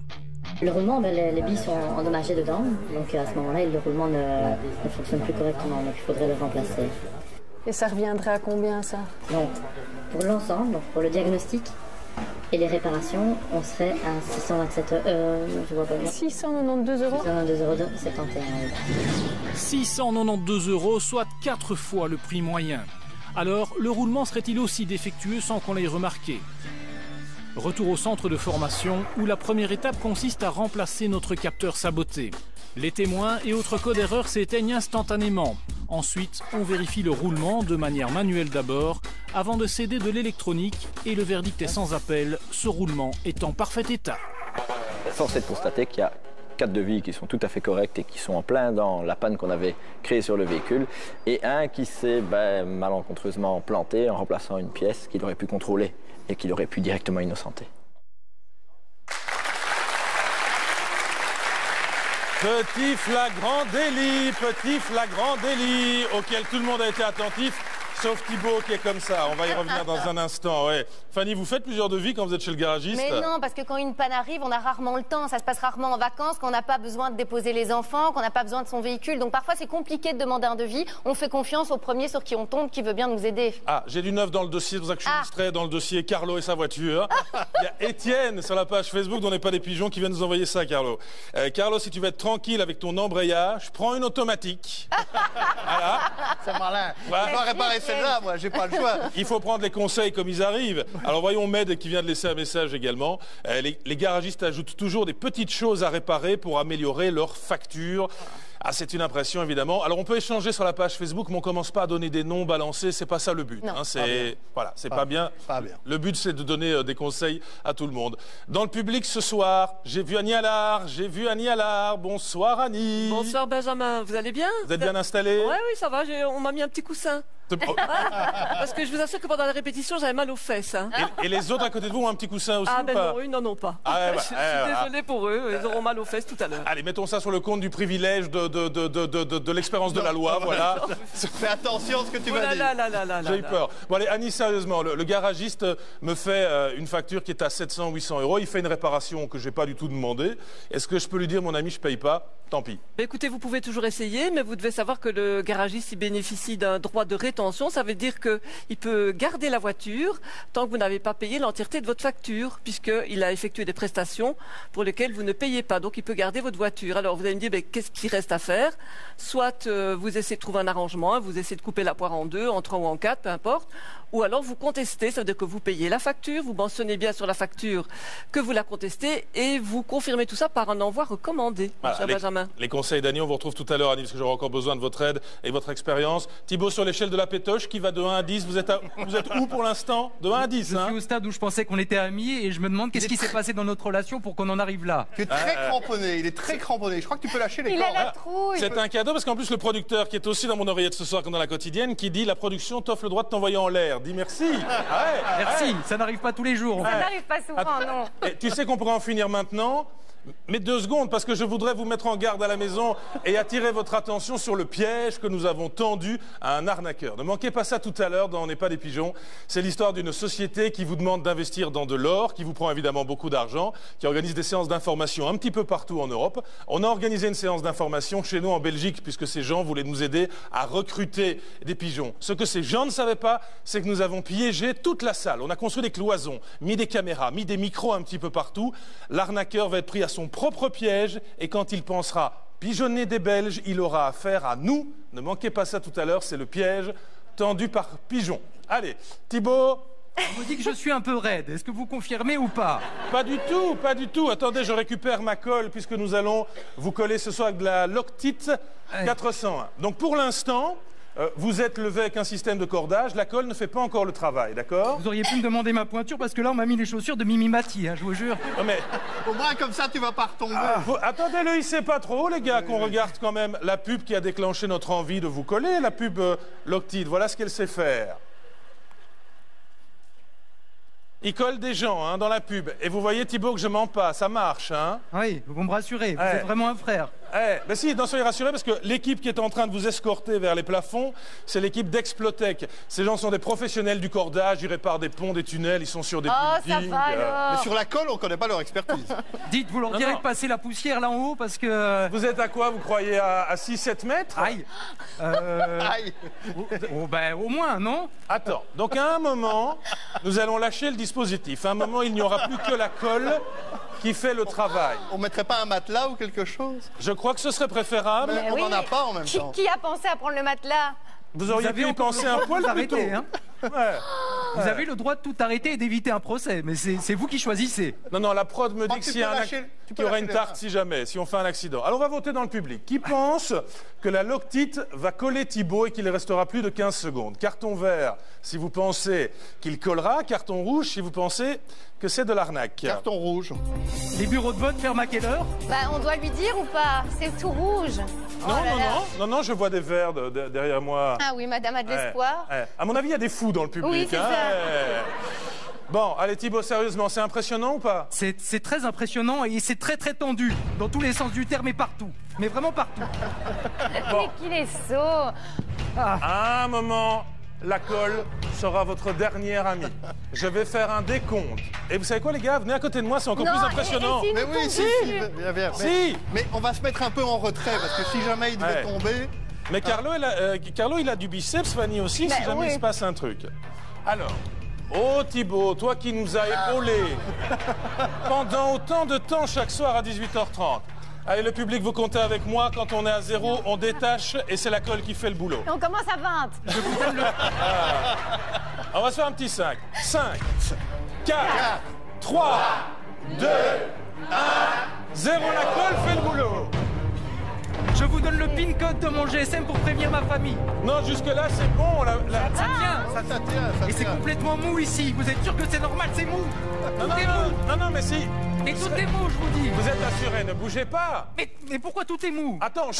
Le roulement, les billes sont endommagées dedans, donc à ce moment-là, le roulement ne fonctionne plus correctement, donc il faudrait le remplacer. Et ça reviendrait à combien ça? Donc, pour l'ensemble, donc pour le diagnostic et les réparations, on serait à 627 je vois pas bien. 692 €. 692,71 €. 692 €, soit 4 fois le prix moyen. Alors, le roulement serait-il aussi défectueux sans qu'on l'ait remarqué? Retour au centre de formation où la première étape consiste à remplacer notre capteur saboté. Les témoins et autres codes erreurs s'éteignent instantanément. Ensuite, on vérifie le roulement de manière manuelle d'abord, avant de céder de l'électronique et le verdict est sans appel, ce roulement est en parfait état. Force est de constater qu'il y a 4 devis qui sont tout à fait corrects et qui sont en plein dans la panne qu'on avait créée sur le véhicule et un qui s'est malencontreusement planté en remplaçant une pièce qu'il aurait pu contrôler et qu'il aurait pu directement innocenter. Petit flagrant délit auquel tout le monde a été attentif, sauf Thibaut qui est comme ça. On va y revenir dans un instant. Ouais. Fanny, vous faites plusieurs devis quand vous êtes chez le garagiste? Mais non, parce que quand une panne arrive, on a rarement le temps. Ça se passe rarement en vacances, qu'on n'a pas besoin de déposer les enfants, qu'on n'a pas besoin de son véhicule. Donc parfois, c'est compliqué de demander un devis. On fait confiance au premier sur qui on tombe, qui veut bien nous aider. Ah, j'ai du neuf dans le dossier. C'est pour ça que je suis distrait dans le dossier Carlo et sa voiture. Il y a Étienne sur la page Facebook dont on n'est pas des pigeons qui vient nous envoyer ça, Carlo. Carlo, si tu veux être tranquille avec ton embrayage, prends une automatique. Voilà. C'est malin. Voilà. Je dois réparer celle-là, moi, j'ai pas le choix. Il faut prendre les conseils comme ils arrivent. Alors voyons Med qui vient de laisser un message également. Les garagistes ajoutent toujours des petites choses à réparer pour améliorer leur facture. Ah, c'est une impression évidemment. Alors on peut échanger sur la page Facebook, mais on commence pas à donner des noms balancés, c'est pas ça le but. Hein, c'est voilà, c'est pas bien. Le but c'est de donner des conseils à tout le monde. Dans le public ce soir, j'ai vu Annie Allard. Bonsoir Annie. Bonsoir Benjamin, vous allez bien? Vous êtes bien installé? Oui, ça va, on m'a mis un petit coussin. Parce que je vous assure que pendant la répétition, j'avais mal aux fesses. Hein. Et les autres à côté de vous ont un petit coussin aussi Ah ou ben pas? non, eux n'en ont pas. Ah, ouais, Je suis désolée pour eux, ils auront mal aux fesses tout à l'heure. Allez, mettons ça sur le compte du privilège de l'expérience de la loi, voilà. Fais attention à ce que tu vas dire. J'ai eu peur. Bon allez, Annie, sérieusement, le garagiste me fait une facture qui est à 700 ou 800 €. Il fait une réparation que j'ai pas du tout demandé. Est-ce que je peux lui dire, mon ami, je paye pas? Tant pis. Écoutez, vous pouvez toujours essayer, mais vous devez savoir que le garagiste il bénéficie d'un droit de rétention. Ça veut dire qu'il peut garder la voiture tant que vous n'avez pas payé l'entièreté de votre facture, puisqu'il a effectué des prestations pour lesquelles vous ne payez pas. Donc il peut garder votre voiture. Alors vous allez me dire, qu'est-ce qu'il reste à faire? Soit vous essayez de trouver un arrangement, vous essayez de couper la poire en deux, en trois ou en quatre, peu importe. Ou alors vous contestez, ça veut dire que vous payez la facture, vous mentionnez bien sur la facture que vous la contestez et vous confirmez tout ça par un envoi recommandé. Voilà, Benjamin. Les conseils d'Annie, on vous retrouve tout à l'heure, Annie, parce que j'aurai encore besoin de votre aide et votre expérience. Thibaut, sur l'échelle de la pétoche, qui va de 1 à 10, vous êtes où pour l'instant? De 1 à 10, Je suis au stade où je pensais qu'on était amis et je me demande qu'est-ce qui s'est passé dans notre relation pour qu'on en arrive là. Tu es très cramponné, il est très cramponné. Je crois que tu peux lâcher les cordes. Il a la trouille. C'est un cadeau parce qu'en plus le producteur qui est aussi dans mon oreillette ce soir comme dans la quotidienne qui dit la production t'offre le droit de t'envoyer en l'air. Dis merci. Merci, ça n'arrive pas tous les jours. Ça n'arrive pas souvent, non. Et tu sais qu'on pourrait en finir maintenant. Mais 2 secondes, parce que je voudrais vous mettre en garde à la maison et attirer votre attention sur le piège que nous avons tendu à un arnaqueur. Ne manquez pas ça tout à l'heure dans On n'est pas des pigeons. C'est l'histoire d'une société qui vous demande d'investir dans de l'or, qui vous prend évidemment beaucoup d'argent, qui organise des séances d'information un petit peu partout en Europe. On a organisé une séance d'information chez nous en Belgique, puisque ces gens voulaient nous aider à recruter des pigeons. Ce que ces gens ne savaient pas, c'est que nous avons piégé toute la salle. On a construit des cloisons, mis des caméras, mis des micros un petit peu partout. L'arnaqueur va être pris à son propre piège et quand il pensera pigeonner des Belges, il aura affaire à nous. Ne manquez pas ça tout à l'heure, c'est le piège tendu par Pigeon. Allez, Thibaut. On me dit que je suis un peu raide. Est-ce que vous confirmez ou pas? Pas du tout, pas du tout. Attendez, je récupère ma colle puisque nous allons vous coller ce soir avec de la Loctite 401. Donc pour l'instant, vous êtes levé avec un système de cordage, la colle ne fait pas encore le travail, d'accord? Vous auriez pu me demander ma pointure parce que là on m'a mis les chaussures de Mimi Mati, hein, je vous jure. Non, mais... Au moins comme ça tu vas pas retomber. Attendez, le hissez pas trop, les gars, qu'on regarde quand même la pub qui a déclenché notre envie de vous coller, la pub Loctite. Voilà ce qu'elle sait faire. Il colle des gens hein, dans la pub. Et vous voyez, Thibaut, que je mens pas, ça marche. Hein? Oui, vous me rassurez, vous êtes vraiment un frère. Ben si, soyez rassurés parce que l'équipe qui est en train de vous escorter vers les plafonds, c'est l'équipe d'Explotech. Ces gens sont des professionnels du cordage, ils réparent des ponts, des tunnels, ils sont sur des buildings. Ça va alors. Mais sur la colle, on connaît pas leur expertise. Dites, vous leur direz de passer la poussière là en haut parce que... Vous êtes à quoi, vous croyez, à 6-7 mètres? Aïe. Aïe. Ben au moins, non? Attends, donc à un moment, nous allons lâcher le dispositif. À un moment, il n'y aura plus que la colle qui fait le travail. On mettrait pas un matelas ou quelque chose? Je crois que ce serait préférable. Mais on n'en a pas en même temps. Qui a pensé à prendre le matelas? Vous auriez pu y penser un poil plus tôt. Hein. Vous avez le droit de tout arrêter et d'éviter un procès, mais c'est vous qui choisissez. Non, la prod me dit qu'il y aura une tarte si jamais, si on fait un accident. Alors on va voter dans le public. Qui pense que la Loctite va coller Thibaut et qu'il restera plus de 15 secondes? Carton vert si vous pensez qu'il collera, carton rouge si vous pensez que c'est de l'arnaque. Carton rouge. Les bureaux de vote ferment à quelle heure? On doit lui dire ou pas? C'est tout rouge. Non, je vois des verres derrière moi. Ah oui, madame a de l'espoir. À mon avis, il y a des fous dans le public. Oui, c'est ça. Bon, allez Thibaut, sérieusement, c'est impressionnant ou pas? C'est très impressionnant et c'est très très tendu, dans tous les sens du terme et partout. Mais vraiment partout. Mais qu'il est sot. À un moment, la colle sera votre dernière amie. Je vais faire un décompte. Et vous savez quoi les gars? Venez à côté de moi, c'est encore plus impressionnant. Mais oui, si. Mais on va se mettre un peu en retrait parce que si jamais il devait tomber... Mais Carlo, il a du biceps, Fanny aussi, si jamais il se passe un truc. Alors, oh Thibaut, toi qui nous as épaulés pendant autant de temps chaque soir à 18h30. Allez, le public, vous comptez avec moi. Quand on est à 0, on détache et c'est la colle qui fait le boulot. Et on commence à 20. Je vous donne le... On va se faire un petit 5. 5, 4, 3, 2, 1, 0. La colle fait le boulot. Je vous donne le PIN code de mon GSM pour prévenir ma famille. Non, jusque-là, c'est bon. Ça tient. Ça tient. Et c'est complètement mou ici. Vous êtes sûr que c'est normal, c'est mou? Non, mais si. Et tout est mou, je vous dis. Vous êtes assuré, ne bougez pas. Mais pourquoi tout est mou? Attends,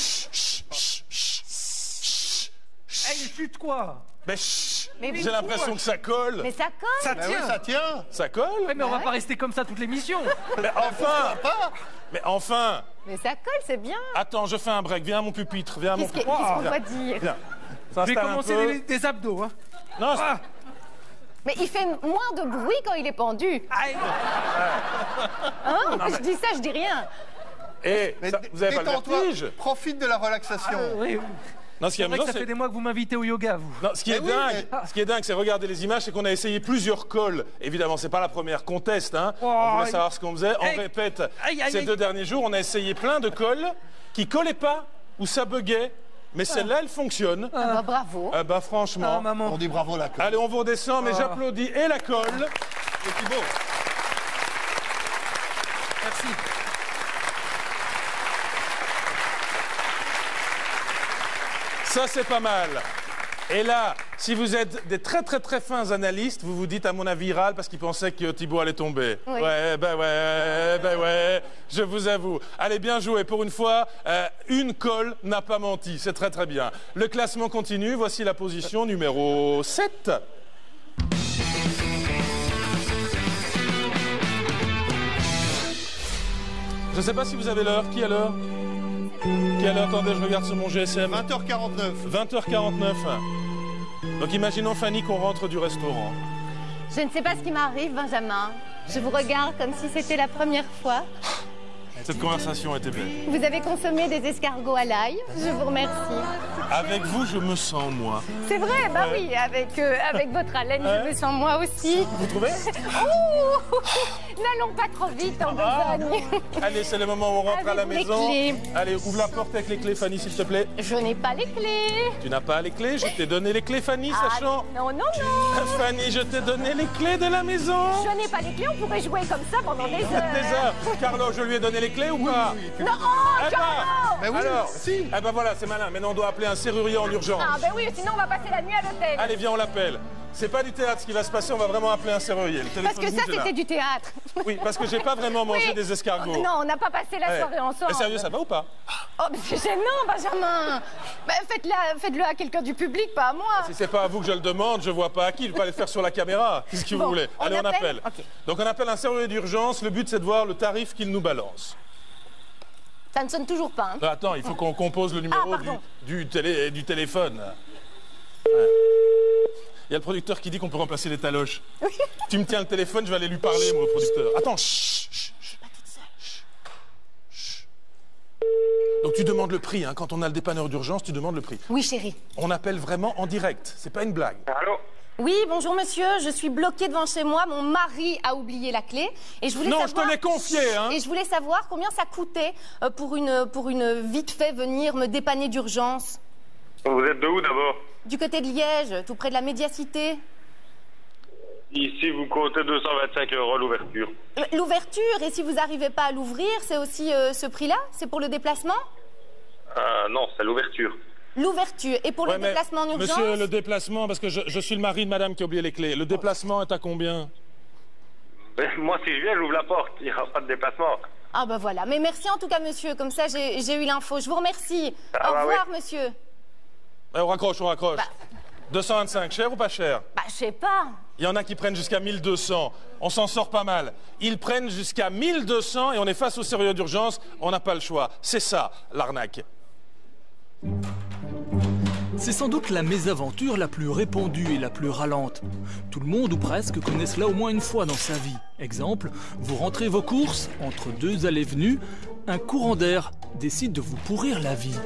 chute quoi? Mais chut, Mais j'ai l'impression que ça colle. Mais ça colle. Ça Ben oui, tient. ça tient. Ça colle? Ouais, mais on va pas rester comme ça toute l'émission. Mais enfin! Mais enfin! Mais ça colle, c'est bien. Attends, je fais un break. Viens à mon pupitre. Viens à mon Qu'est-ce pupitre. qu'on Viens. doit dire? Viens. Je vais S'installe un commencer peu. des abdos. Hein. Non, Mais il fait moins de bruit quand il est pendu. Hein? Non, mais- Je dis ça, je dis rien. Et Mais vous avez pas le détends-toi, vertige? profite de la relaxation. Oui. Non, ce qui est C'est vrai que amusant, ça fait c'est... des mois que vous m'invitez au yoga, vous. Non, ce qui est oui, dingue, ce qui est dingue, c'est regarder les images, c'est qu'on a essayé plusieurs cols. Évidemment, c'est pas la première qu'on teste, hein. On voulait savoir ce qu'on faisait. On répète, ces 2 derniers jours, on a essayé plein de cols qui collaient pas ou ça buguait. Mais celle-là, elle fonctionne. Ah bah bravo. Ah bah franchement. maman. On dit bravo la colle. Allez, on vous redescend, mais j'applaudis et la colle. Et Thibaut. Merci. Ça, c'est pas mal. Et là, si vous êtes des très très très fins analystes, vous vous dites à mon avis il râle parce qu'il pensait que Thibaut allait tomber. Oui. Ouais, je vous avoue. Allez, bien joué. Pour une fois, une colle n'a pas menti. C'est très très bien. Le classement continue. Voici la position numéro 7. Je ne sais pas si vous avez l'heure. Qui a l'heure? Qui a l'heure? Attendez, je regarde sur mon GSM. 20h49. 20h49. Donc imaginons, Fanny, qu'on rentre du restaurant. Je ne sais pas ce qui m'arrive, Benjamin. Je vous regarde comme si c'était la première fois. Cette conversation était belle. Vous avez consommé des escargots à l'ail. Je vous remercie. Avec vous, je me sens moi. C'est vrai, bah Ouais. oui, avec votre haleine, je me sens moi aussi. Vous trouvez? Oh n'allons pas trop vite en besogne. Allez, c'est le moment où on rentre à la Avec les maison. clés. Allez, ouvre la porte avec les clés, Fanny, s'il te plaît. Je n'ai pas les clés. Tu n'as pas les clés? Je t'ai donné les clés, Fanny, Ah, sachant... non, non, non. Fanny, je t'ai donné les clés de la maison. Je n'ai pas les clés, on pourrait jouer comme ça pendant des heures. Des heures. Carlo, je lui ai donné les clés ou pas? Non, oh, Eh ben, Carlo. Mais oui, alors, si. eh ben voilà, c'est malin. Maintenant, on doit appeler un serrurier en urgence. Ah ben oui, sinon on va passer la nuit à l'hôtel. Allez, viens, on l'appelle. C'est pas du théâtre ce qui va se passer, on va vraiment appeler un serrurier. Le Parce téléphone que ça, rouge est là. c'était du théâtre. Oui, parce que j'ai pas vraiment mangé Oui. des escargots. Non, on n'a pas passé la Ouais. soirée ensemble. Mais sérieux, ça va ou pas? Oh, mais c'est gênant, Benjamin. Bah, faites-le à quelqu'un du public, pas à moi. Si c'est pas à vous que je le demande, je vois pas à qui. Je vais pas le faire sur la caméra. Qu'est-ce que vous Bon, voulez? on Allez, on appelle appelle. Ok. Donc on appelle un serrurier d'urgence. Le but, c'est de voir le tarif qu'il nous balance. Ça ne sonne toujours pas. Hein. Attends, il faut qu'on compose le numéro pardon. du téléphone. Ouais. Il y a le producteur qui dit qu'on peut remplacer les taloches. Tu me tiens le téléphone, je vais aller lui parler, moi, au producteur. Attends, chut, chut, chut. Chut. Donc tu demandes le prix, hein. Quand on a le dépanneur d'urgence, tu demandes le prix. Oui, chérie. On appelle vraiment en direct, c'est pas une blague. Allô? Oui, bonjour monsieur, je suis bloquée devant chez moi, mon mari a oublié la clé et je voulais Non, savoir... je te l'ai confié, hein. Et je voulais savoir combien ça coûtait pour une vite fait venir me dépanner d'urgence. Vous êtes de où d'abord? Du côté de Liège, tout près de la Médiacité. Ici, vous comptez 225 € l'ouverture. L'ouverture, et si vous n'arrivez pas à l'ouvrir, c'est aussi ce prix-là? C'est pour le déplacement? Non, c'est l'ouverture. L'ouverture. Et pour Ouais, le mais, déplacement en urgence? Monsieur, le déplacement, parce que je suis le mari de madame qui a oublié les clés. Le déplacement est à combien? Moi, si je viens, j'ouvre la porte. Il n'y aura pas de déplacement. Ah ben voilà, mais merci en tout cas monsieur, comme ça j'ai eu l'info. Je vous remercie. Ah, Au bah revoir oui. monsieur. On raccroche, on raccroche. 225, cher ou pas cher? Bah je sais pas. Il y en a qui prennent jusqu'à 1200. On s'en sort pas mal. Ils prennent jusqu'à 1200 et on est face au serrurier d'urgence. On n'a pas le choix. C'est ça, l'arnaque. C'est sans doute la mésaventure la plus répandue et la plus râlante. Tout le monde ou presque connaît cela au moins une fois dans sa vie. Exemple, vous rentrez vos courses, entre deux allées-venues, un courant d'air décide de vous pourrir la vie.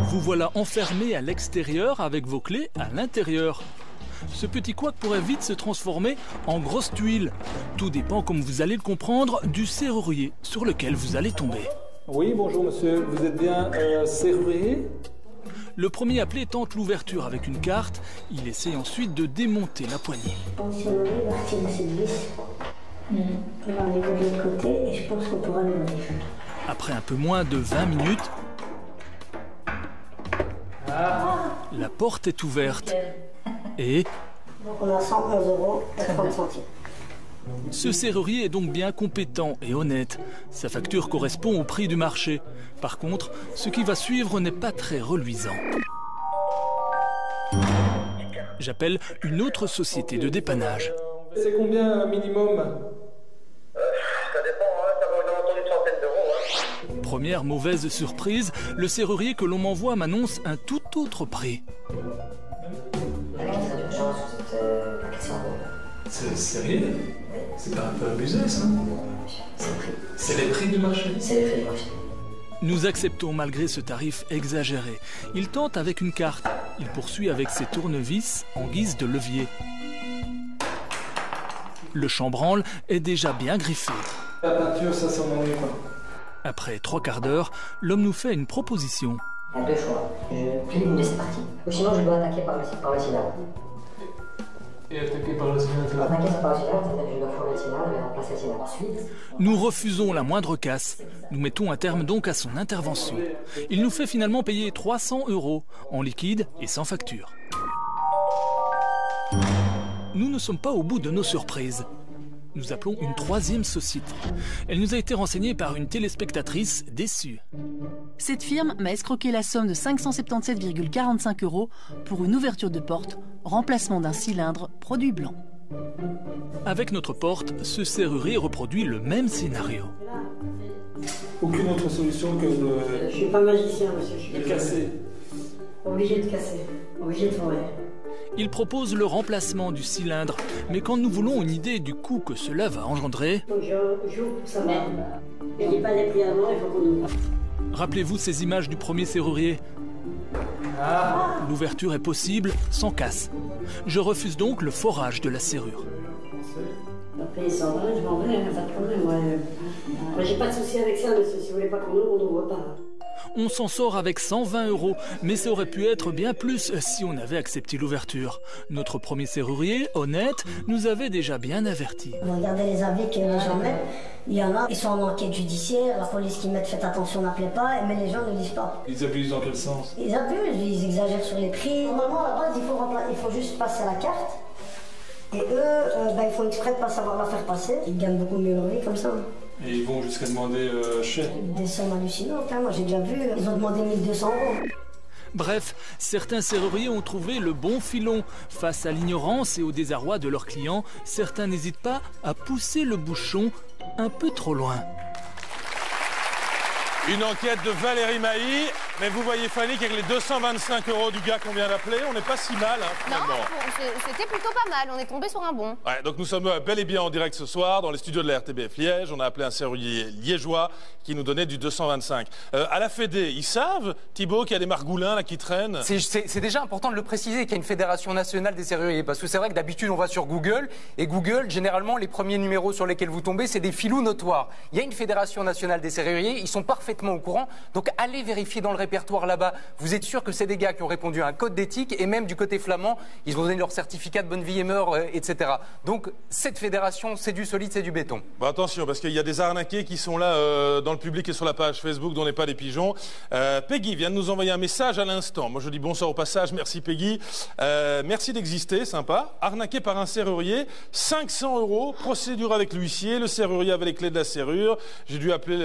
Vous voilà enfermé à l'extérieur avec vos clés à l'intérieur. Ce petit couac pourrait vite se transformer en grosse tuile. Tout dépend, comme vous allez le comprendre, du serrurier sur lequel vous allez tomber. Oui, bonjour monsieur, vous êtes bien serrurier? Le premier appelé tente l'ouverture avec une carte. Il essaie ensuite de démonter la poignée. Si on arrive à retirer cette vis, on va aller de l'autre côté et je pense qu'on pourra l'ouvrir. Après un peu moins de 20 minutes, la porte est ouverte. Et Donc on a 111 € et 30 centimes. Ce serrurier est donc bien compétent et honnête. Sa facture correspond au prix du marché. Par contre, ce qui va suivre n'est pas très reluisant. J'appelle une autre société de dépannage. C'est combien minimum? Ça dépend, ça va aux alentours d'une centaine d'euros. Première mauvaise surprise, le serrurier que l'on m'envoie m'annonce un tout autre prix. C'est sérieux? C'est pas un peu abusé ça? C'est les prix du marché. C'est les prix du marché. Nous acceptons malgré ce tarif exagéré. Il tente avec une carte. Il poursuit avec ses tournevis en guise de levier. Le chambranle est déjà bien griffé. La peinture, ça m'ennuie pas. Après 3 quarts d'heure, l'homme nous fait une proposition. Il y a deux choix. Je plie une de ces parties. Ou sinon, je dois attaquer par le cylindre. Et attaquer par le cylindre. Attaquer par le cylindre, c'est-à-dire que je dois fourrer le cylindre et remplacer le cylindre. Ensuite, nous refusons la moindre casse. Nous mettons un terme donc à son intervention. Il nous fait finalement payer 300 € en liquide et sans facture. Nous ne sommes pas au bout de nos surprises. Nous appelons une 3e société. Elle nous a été renseignée par une téléspectatrice déçue. Cette firme m'a escroqué la somme de 577,45 € pour une ouverture de porte, remplacement d'un cylindre, produit blanc. Avec notre porte, ce serrurier reproduit le même scénario. Aucune autre solution que de... Je suis pas magicien, monsieur. De casser. Obligé de casser. Obligé de fourrer. Il propose le remplacement du cylindre, mais quand nous voulons une idée du coût que cela va engendrer... J'ouvre pour savoir. Il n'y a pas les prix avant, il faut qu'on ouvre. Rappelez-vous ces images du premier serrurier. L'ouverture est possible sans casse. Je refuse donc le forage de la serrure. On va payer 120, je m'en vais, pas de problème. Moi, j'ai pas de souci avec ça, monsieur. Si vous voulez pas qu'on ouvre, on n'ouvre pas. On s'en sort avec 120 €, mais ça aurait pu être bien plus si on avait accepté l'ouverture. Notre premier serrurier, honnête, nous avait déjà bien avertis. Regardez les avis que les gens mettent. Il y en a, ils sont en enquête judiciaire, la police qui met faites attention, n'appelez pas, mais les gens ne lisent pas. Ils abusent dans quel sens? Ils abusent, ils exagèrent sur les prix. Normalement, à la base, il faut juste passer la carte. Et eux, ils font exprès de ne pas savoir la faire passer. Ils gagnent beaucoup mieux leur vie comme ça. Et ils vont jusqu'à demander cher. Des sommes hallucinantes, hein. Moi j'ai déjà vu, ils ont demandé 1200 €. Bref, certains serruriers ont trouvé le bon filon. Face à l'ignorance et au désarroi de leurs clients, certains n'hésitent pas à pousser le bouchon un peu trop loin. Une enquête de Valérie Mailly. Mais vous voyez, Fanny, qu'avec les 225 € du gars qu'on vient d'appeler, on n'est pas si mal, finalement. Non, c'était plutôt pas mal. On est tombé sur un bon. Ouais, donc nous sommes bel et bien en direct ce soir dans les studios de la RTBF Liège. On a appelé un serrurier liégeois qui nous donnait du 225. À la Fédé, ils savent, Thibaut, qu'il y a des margoulins là qui traînent? C'est déjà important de le préciser qu'il y a une fédération nationale des serruriers. Parce que c'est vrai que d'habitude, on va sur Google. Et Google, généralement, les premiers numéros sur lesquels vous tombez, c'est des filous notoires. Il y a une fédération nationale des serruriers. Ils sont parfaitement au courant. Donc allez vérifier dans le répertoire là-bas. Vous êtes sûr que c'est des gars qui ont répondu à un code d'éthique. Et même du côté flamand, ils ont donné leur certificat de bonne vie et mœurs, etc. Donc cette fédération, c'est du solide, c'est du béton. Bon, attention, parce qu'il y a des arnaqués qui sont là dans le public et sur la page Facebook dont n'est pas des pigeons. Peggy vient de nous envoyer un message à l'instant. Moi je dis bonsoir au passage, merci Peggy. Merci d'exister, sympa. Arnaqué par un serrurier, 500 €, procédure avec l'huissier, le serrurier avait les clés de la serrure. J'ai dû appeler,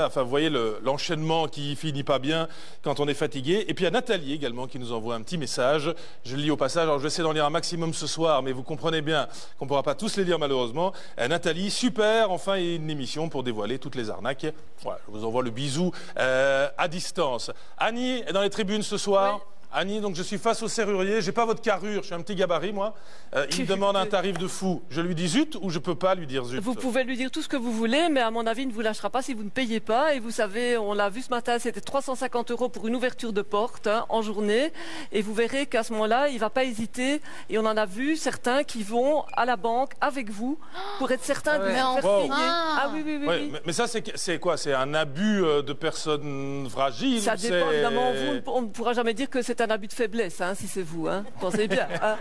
enfin vous voyez l'enchaînement qui finit pas bien quand on est fatigué. Et puis il y a Nathalie également qui nous envoie un petit message. Je le lis au passage, alors je vais essayer d'en lire un maximum ce soir, mais vous comprenez bien qu'on ne pourra pas tous les lire malheureusement. Nathalie, super, enfin une émission pour dévoiler toutes les arnaques. Voilà, je vous envoie le bisou à distance. Annie est dans les tribunes ce soir. Oui. Annie, donc je suis face au serrurier, j'ai pas votre carrure, je suis un petit gabarit moi. Il me demande un tarif de fou. Je lui dis zut ou je peux pas lui dire zut? Vous pouvez lui dire tout ce que vous voulez, mais à mon avis, il ne vous lâchera pas si vous ne payez pas. Et vous savez, on l'a vu ce matin, c'était 350 € pour une ouverture de porte en journée. Et vous verrez qu'à ce moment-là, il ne va pas hésiter. Et on en a vu certains qui vont à la banque avec vous pour être certains de vous faire payer. Ah oui, oui, oui. Ouais, mais ça, c'est quoi? C'est un abus de personnes fragiles? Ça dépend évidemment. On ne pourra jamais dire que c'est c'est un abus de faiblesse, hein, si c'est vous. Hein. Pensez bien. Hein.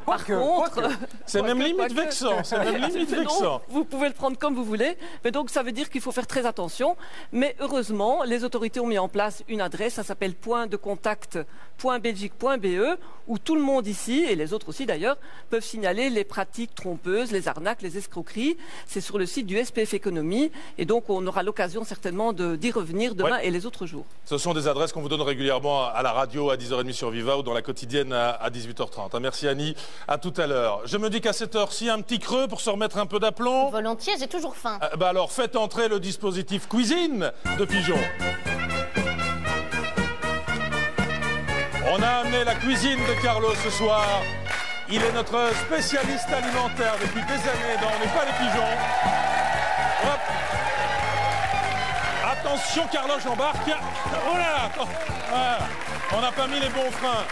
Par contre... C'est même limite vexant. C'est même limite vexant. Vous pouvez le prendre comme vous voulez. Mais donc, ça veut dire qu'il faut faire très attention. Mais heureusement, les autorités ont mis en place une adresse. Ça s'appelle point-de-contact.belgique.be où tout le monde ici, et les autres aussi d'ailleurs, peuvent signaler les pratiques trompeuses, les arnaques, les escroqueries. C'est sur le site du SPF Économie. Et donc, on aura l'occasion certainement d'y revenir demain et les autres jours. Ce sont des adresses qu'on vous donne régulièrement à la radio à 10h30 sur Viva ou dans la quotidienne à 18h30. Merci Annie, à tout à l'heure. Je me dis qu'à cette heure-ci, un petit creux pour se remettre un peu d'aplomb. Volontiers, j'ai toujours faim. Alors faites entrer le dispositif cuisine de Pigeon. On a amené la cuisine de Carlo ce soir. Il est notre spécialiste alimentaire depuis des années dans On n'est pas les pigeons. Hop. Attention, Carlo, j'embarque. Oh là, voilà. On n'a pas mis les bons freins.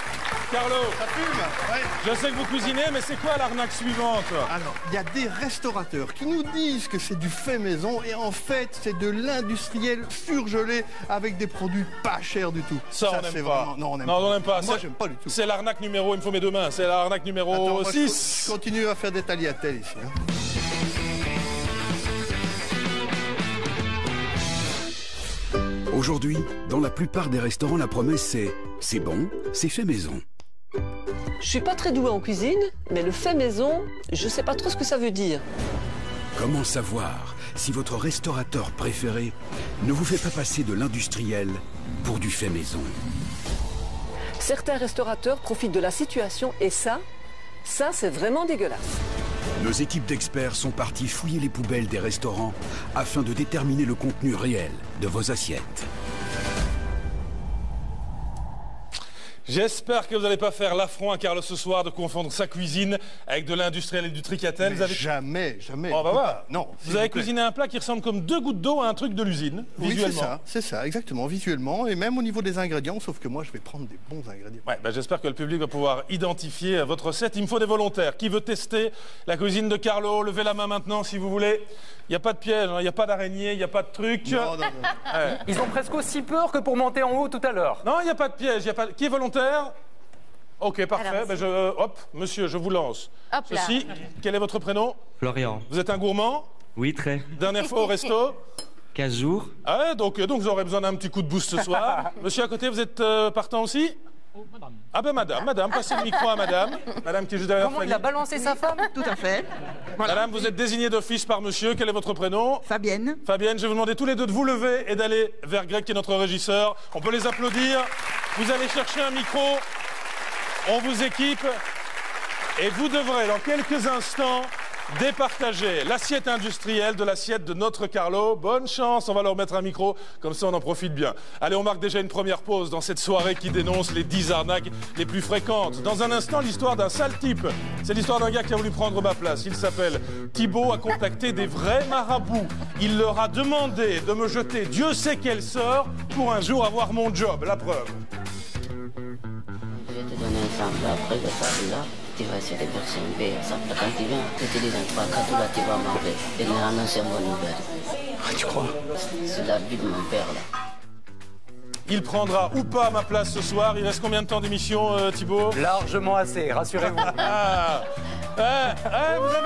Carlo, ça fume, ouais. Je sais que vous cuisinez, mais c'est quoi l'arnaque suivante? Alors, il y a des restaurateurs qui nous disent que c'est du fait maison et en fait, c'est de l'industriel surgelé avec des produits pas chers du tout. Ça on n'aime pas. Vraiment... Non, on n'aime pas. Moi, j'aime pas du tout. C'est l'arnaque numéro, il me faut mes deux mains, c'est l'arnaque numéro 6. Je continue à faire des tagliatelles ici. Hein. Aujourd'hui, dans la plupart des restaurants, la promesse c'est bon, c'est fait maison. Je suis pas très douée en cuisine, mais le fait maison, je sais pas trop ce que ça veut dire. Comment savoir si votre restaurateur préféré ne vous fait pas passer de l'industriel pour du fait maison? Certains restaurateurs profitent de la situation et ça c'est vraiment dégueulasse. Nos équipes d'experts sont partis fouiller les poubelles des restaurants afin de déterminer le contenu réel de vos assiettes. J'espère que vous n'allez pas faire l'affront à Carlo ce soir de confondre sa cuisine avec de l'industriel et du tricatel. Vous avez... Jamais. Oh, bah voilà. Non. Vous avez cuisiné un plat qui ressemble comme 2 gouttes d'eau à un truc de l'usine, visuellement. Oui, c'est ça, exactement, visuellement, et même au niveau des ingrédients, sauf que moi, je vais prendre des bons ingrédients. Ouais, bah, j'espère que le public va pouvoir identifier votre recette. Il me faut des volontaires. Qui veut tester la cuisine de Carlo? Levez la main maintenant, si vous voulez. Il n'y a pas de piège, il n'y a pas d'araignée, il n'y a pas de truc. Non. Ouais. Ils ont presque aussi peur que pour monter en haut tout à l'heure. Non, il n'y a pas de piège. Qui est volontaire? Ok, parfait. Hop, monsieur, je vous lance. Hop là. Ceci, quel est votre prénom? Florian. Vous êtes un gourmand? Oui, très. Dernière fois au resto? 15 jours. Ah ouais, donc vous aurez besoin d'un petit coup de boost ce soir. Monsieur à côté, vous êtes partant aussi? Madame. Ah ben madame, passez le micro à madame. Madame qui est juste derrière. Comment il a balancé sa femme? Tout à fait. Voilà. Madame, vous êtes désignée d'office par monsieur. Quel est votre prénom? Fabienne. Fabienne, je vais vous demander tous les deux de vous lever et d'aller vers Greg qui est notre régisseur. On peut les applaudir. Vous allez chercher un micro. On vous équipe. Et vous devrez, dans quelques instants, départager l'assiette industrielle de l'assiette de notre Carlo. Bonne chance, on va leur mettre un micro, comme ça on en profite bien. Allez, on marque déjà une première pause dans cette soirée qui dénonce les 10 arnaques les plus fréquentes. Dans un instant, l'histoire d'un sale type. C'est l'histoire d'un gars qui a voulu prendre ma place. Il s'appelle Thibaut, a contacté des vrais marabouts. Il leur a demandé de me jeter Dieu sait quel sort pour un jour avoir mon job. La preuve. Je vais te donner un exemple. Après de ça, là, tu vas essayer de verser un peu. Quand tu viens, tu utilises un 3 4 là, tu vas m'enlever. Et là, c'est une bonne nouvelle. Ah, tu crois? C'est la vie de mon père, là. Il prendra ou pas ma place ce soir. Il reste combien de temps d'émission, Thibaut? Largement assez, rassurez-vous. Vous avez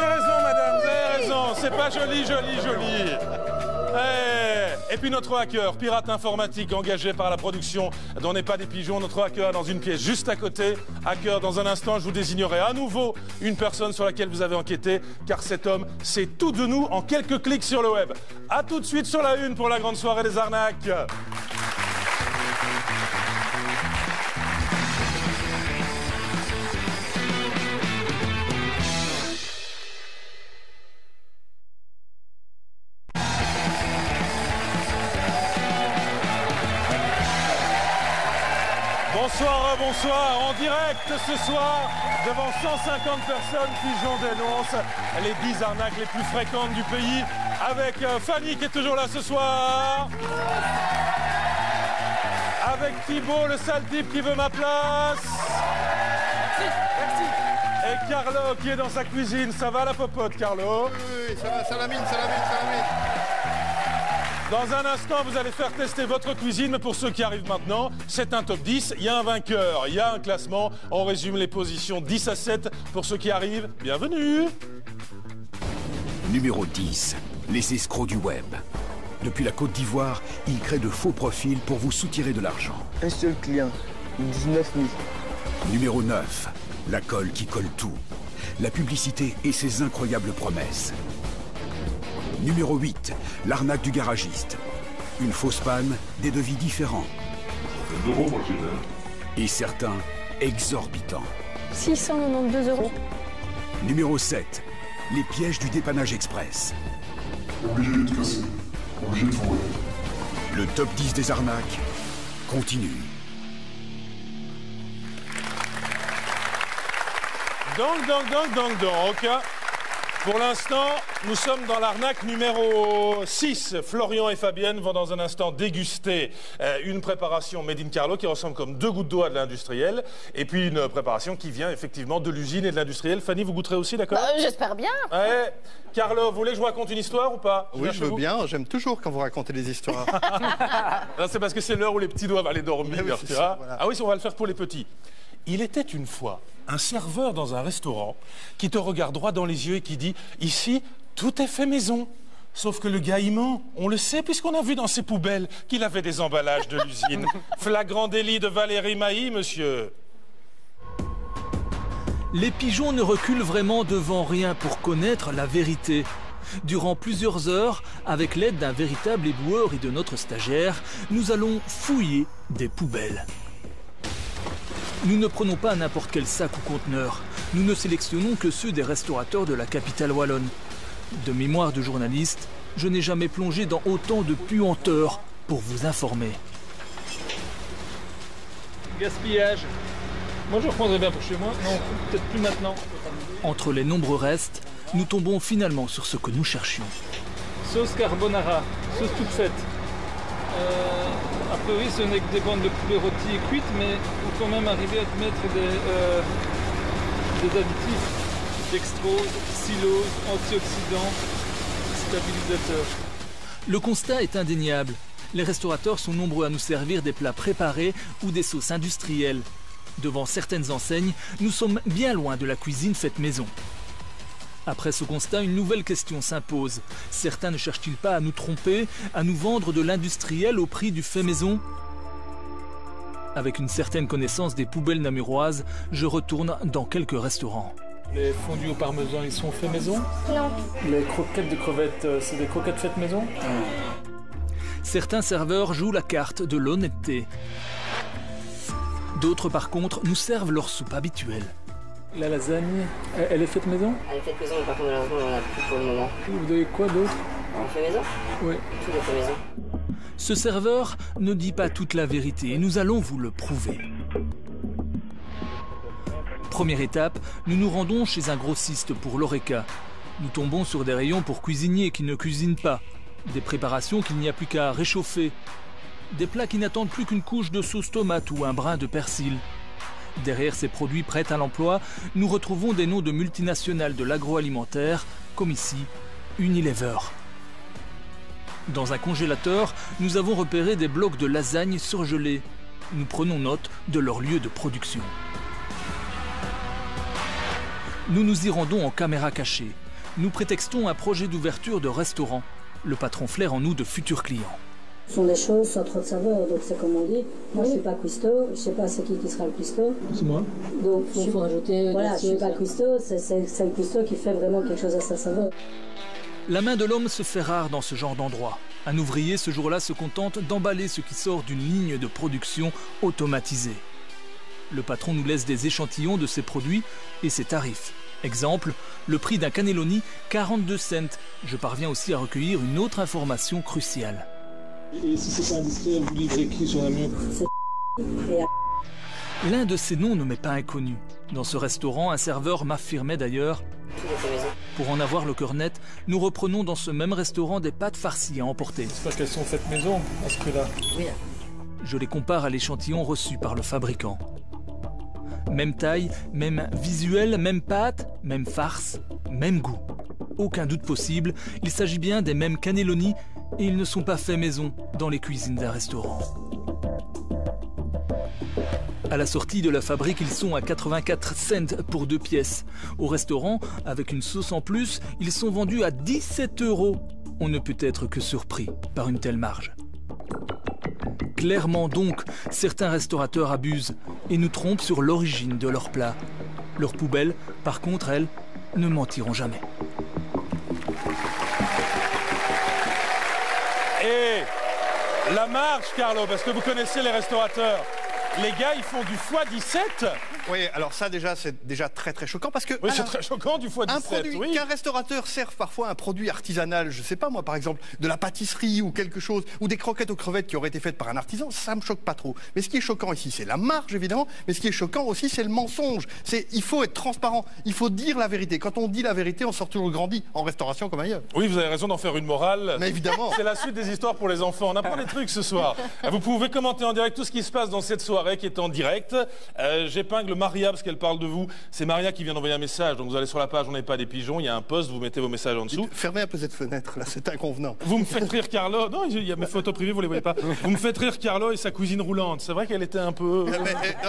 raison, madame, vous avez raison. C'est pas joli. Et puis notre hacker, pirate informatique engagé par la production d'On n'est pas des pigeons, notre hacker dans une pièce juste à côté. Hacker, dans un instant, je vous désignerai à nouveau une personne sur laquelle vous avez enquêté, car cet homme, c'est tout de nous en quelques clics sur le web. A tout de suite sur la une pour la grande soirée des arnaques. Bonsoir, en direct ce soir, devant 150 personnes, Pigeon dénonce les 10 arnaques les plus fréquentes du pays, avec Fanny qui est toujours là ce soir, avec Thibaut, le sale type qui veut ma place, Merci. Et Carlo qui est dans sa cuisine. Ça va la popote, Carlo? Oui, ça va, ça la mine. Dans un instant, vous allez faire tester votre cuisine, mais pour ceux qui arrivent maintenant, c'est un top 10, il y a un vainqueur, il y a un classement. On résume les positions 10 à 7 pour ceux qui arrivent. Bienvenue. Numéro 10, les escrocs du web. Depuis la Côte d'Ivoire, ils créent de faux profils pour vous soutirer de l'argent. Un seul client, 19 000. Numéro 9, la colle qui colle tout. La publicité et ses incroyables promesses. Numéro 8, l'arnaque du garagiste. Une fausse panne, des devis différents. Et certains exorbitants. 692 €. Numéro 7, les pièges du dépannage express. Obligé de casser, obligé de fourrer. Le top 10 des arnaques continue. Donc. Pour l'instant, nous sommes dans l'arnaque numéro 6. Florian et Fabienne vont dans un instant déguster une préparation made in Carlo qui ressemble comme 2 gouttes d'eau à de l'industriel. Et puis une préparation qui vient effectivement de l'usine et de l'industriel. Fanny, vous goûterez aussi, d'accord? J'espère bien. Ouais. Carlo, vous voulez que je vous raconte une histoire ou pas? Oui, je veux bien. J'aime toujours quand vous racontez des histoires. C'est parce que c'est l'heure où les petits doivent aller dormir. Oui, tu vois. voilà. Ah oui, on va le faire pour les petits. Il était une fois un serveur dans un restaurant qui te regarde droit dans les yeux et qui dit « Ici, tout est fait maison ». Sauf que le gars, il ment. On le sait puisqu'on a vu dans ses poubelles qu'il avait des emballages de l'usine. Flagrant délit de Valérie Mailly, monsieur. Les pigeons ne reculent vraiment devant rien pour connaître la vérité. Durant plusieurs heures, avec l'aide d'un véritable éboueur et de notre stagiaire, nous allons fouiller des poubelles. Nous ne prenons pas n'importe quel sac ou conteneur. Nous ne sélectionnons que ceux des restaurateurs de la capitale wallonne. De mémoire de journaliste, je n'ai jamais plongé dans autant de puanteurs pour vous informer. Gaspillage. Moi je reprendrais bien pour chez moi. Non, peut-être plus maintenant. Entre les nombreux restes, nous tombons finalement sur ce que nous cherchions. Sauce carbonara, sauce toute faite. A priori, ce n'est que des bandes de poulet rôti et cuites, mais il faut quand même arriver à te mettre des additifs, dextrose, xylose, antioxydants, stabilisateurs. Le constat est indéniable. Les restaurateurs sont nombreux à nous servir des plats préparés ou des sauces industrielles. Devant certaines enseignes, nous sommes bien loin de la cuisine faite maison. Après ce constat, une nouvelle question s'impose. Certains ne cherchent-ils pas à nous tromper, à nous vendre de l'industriel au prix du fait maison? Avec une certaine connaissance des poubelles namuroises, je retourne dans quelques restaurants. Les fondus au parmesan, ils sont faits maison? Non. Les croquettes de crevettes, c'est des croquettes faites maison? Certains serveurs jouent la carte de l'honnêteté. D'autres, par contre, nous servent leur soupe habituelle. La lasagne, elle est faite maison? Elle est faite maison, mais par contre, malheureusement, on en a plus pour le moment. Vous avez quoi d'autre? On fait maison? Oui. Tout est fait maison. Ce serveur ne dit pas toute la vérité et nous allons vous le prouver. Première étape, nous nous rendons chez un grossiste pour l'Horeca. Nous tombons sur des rayons pour cuisiniers qui ne cuisinent pas, des préparations qu'il n'y a plus qu'à réchauffer, des plats qui n'attendent plus qu'une couche de sauce tomate ou un brin de persil. Derrière ces produits prêts à l'emploi, nous retrouvons des noms de multinationales de l'agroalimentaire, comme ici, Unilever. Dans un congélateur, nous avons repéré des blocs de lasagne surgelés. Nous prenons note de leur lieu de production. Nous nous y rendons en caméra cachée. Nous prétextons un projet d'ouverture de restaurant. Le patron flaire en nous de futurs clients. Ce sont des choses sans trop de saveur, donc c'est comme on dit. Moi, je ne suis pas cuistot, je ne sais pas c'est qui sera le cuistot. C'est moi. Donc, il faut rajouter. Voilà, je ne suis pas cuistot, c'est le cuistot qui fait vraiment quelque chose à sa saveur. La main de l'homme se fait rare dans ce genre d'endroit. Un ouvrier, ce jour-là, se contente d'emballer ce qui sort d'une ligne de production automatisée. Le patron nous laisse des échantillons de ses produits et ses tarifs. Exemple, le prix d'un cannelloni, 42 cents. Je parviens aussi à recueillir une autre information cruciale. Et si c'est pas industriel, vous livrez qui sur la mieux? L'un de ces noms ne m'est pas inconnu. Dans ce restaurant, un serveur m'affirmait d'ailleurs: pour en avoir le cœur net, nous reprenons dans ce même restaurant des pâtes farcies à emporter. J'espère qu'elles sont faites maison à ce prix-là. Oui. Je les compare à l'échantillon reçu par le fabricant. Même taille, même visuel, même pâte, même farce, même goût. Aucun doute possible, il s'agit bien des mêmes cannelloni et ils ne sont pas faits maison dans les cuisines d'un restaurant. À la sortie de la fabrique, ils sont à 84 cents pour 2 pièces. Au restaurant, avec une sauce en plus, ils sont vendus à 17 €. On ne peut être que surpris par une telle marge. Clairement donc, certains restaurateurs abusent et nous trompent sur l'origine de leurs plats. Leurs poubelles, par contre, elles, ne mentiront jamais. Et la marge, Carlo, parce que vous connaissez les restaurateurs. Les gars, ils font du x17. Oui, alors ça déjà, c'est déjà très très choquant parce que... Oui, c'est très choquant du x17, un produit, oui. Qu'un restaurateur serve parfois un produit artisanal, je sais pas moi, par exemple, de la pâtisserie ou quelque chose, ou des croquettes aux crevettes qui auraient été faites par un artisan, ça me choque pas trop. Mais ce qui est choquant ici, c'est la marge, évidemment, mais ce qui est choquant aussi, c'est le mensonge. Il faut être transparent, il faut dire la vérité. Quand on dit la vérité, on sort toujours grandi, en restauration comme ailleurs. Oui, vous avez raison d'en faire une morale. Mais évidemment. C'est la suite des histoires pour les enfants. On apprend des trucs ce soir. Vous pouvez commenter en direct tout ce qui se passe dans cette soirée qui est en direct. J'épingle Maria parce qu'elle parle de vous. C'est Maria qui vient d'envoyer un message. Donc vous allez sur la page On n'est pas des pigeons. Il y a un post. Vous mettez vos messages en dessous. Fermez un peu cette fenêtre là, c'est inconvenant. Vous me faites rire Carlo. Non, il y a mes photos privées, vous les voyez pas. Vous me faites rire Carlo et sa cousine roulante. C'est vrai qu'elle était un peu.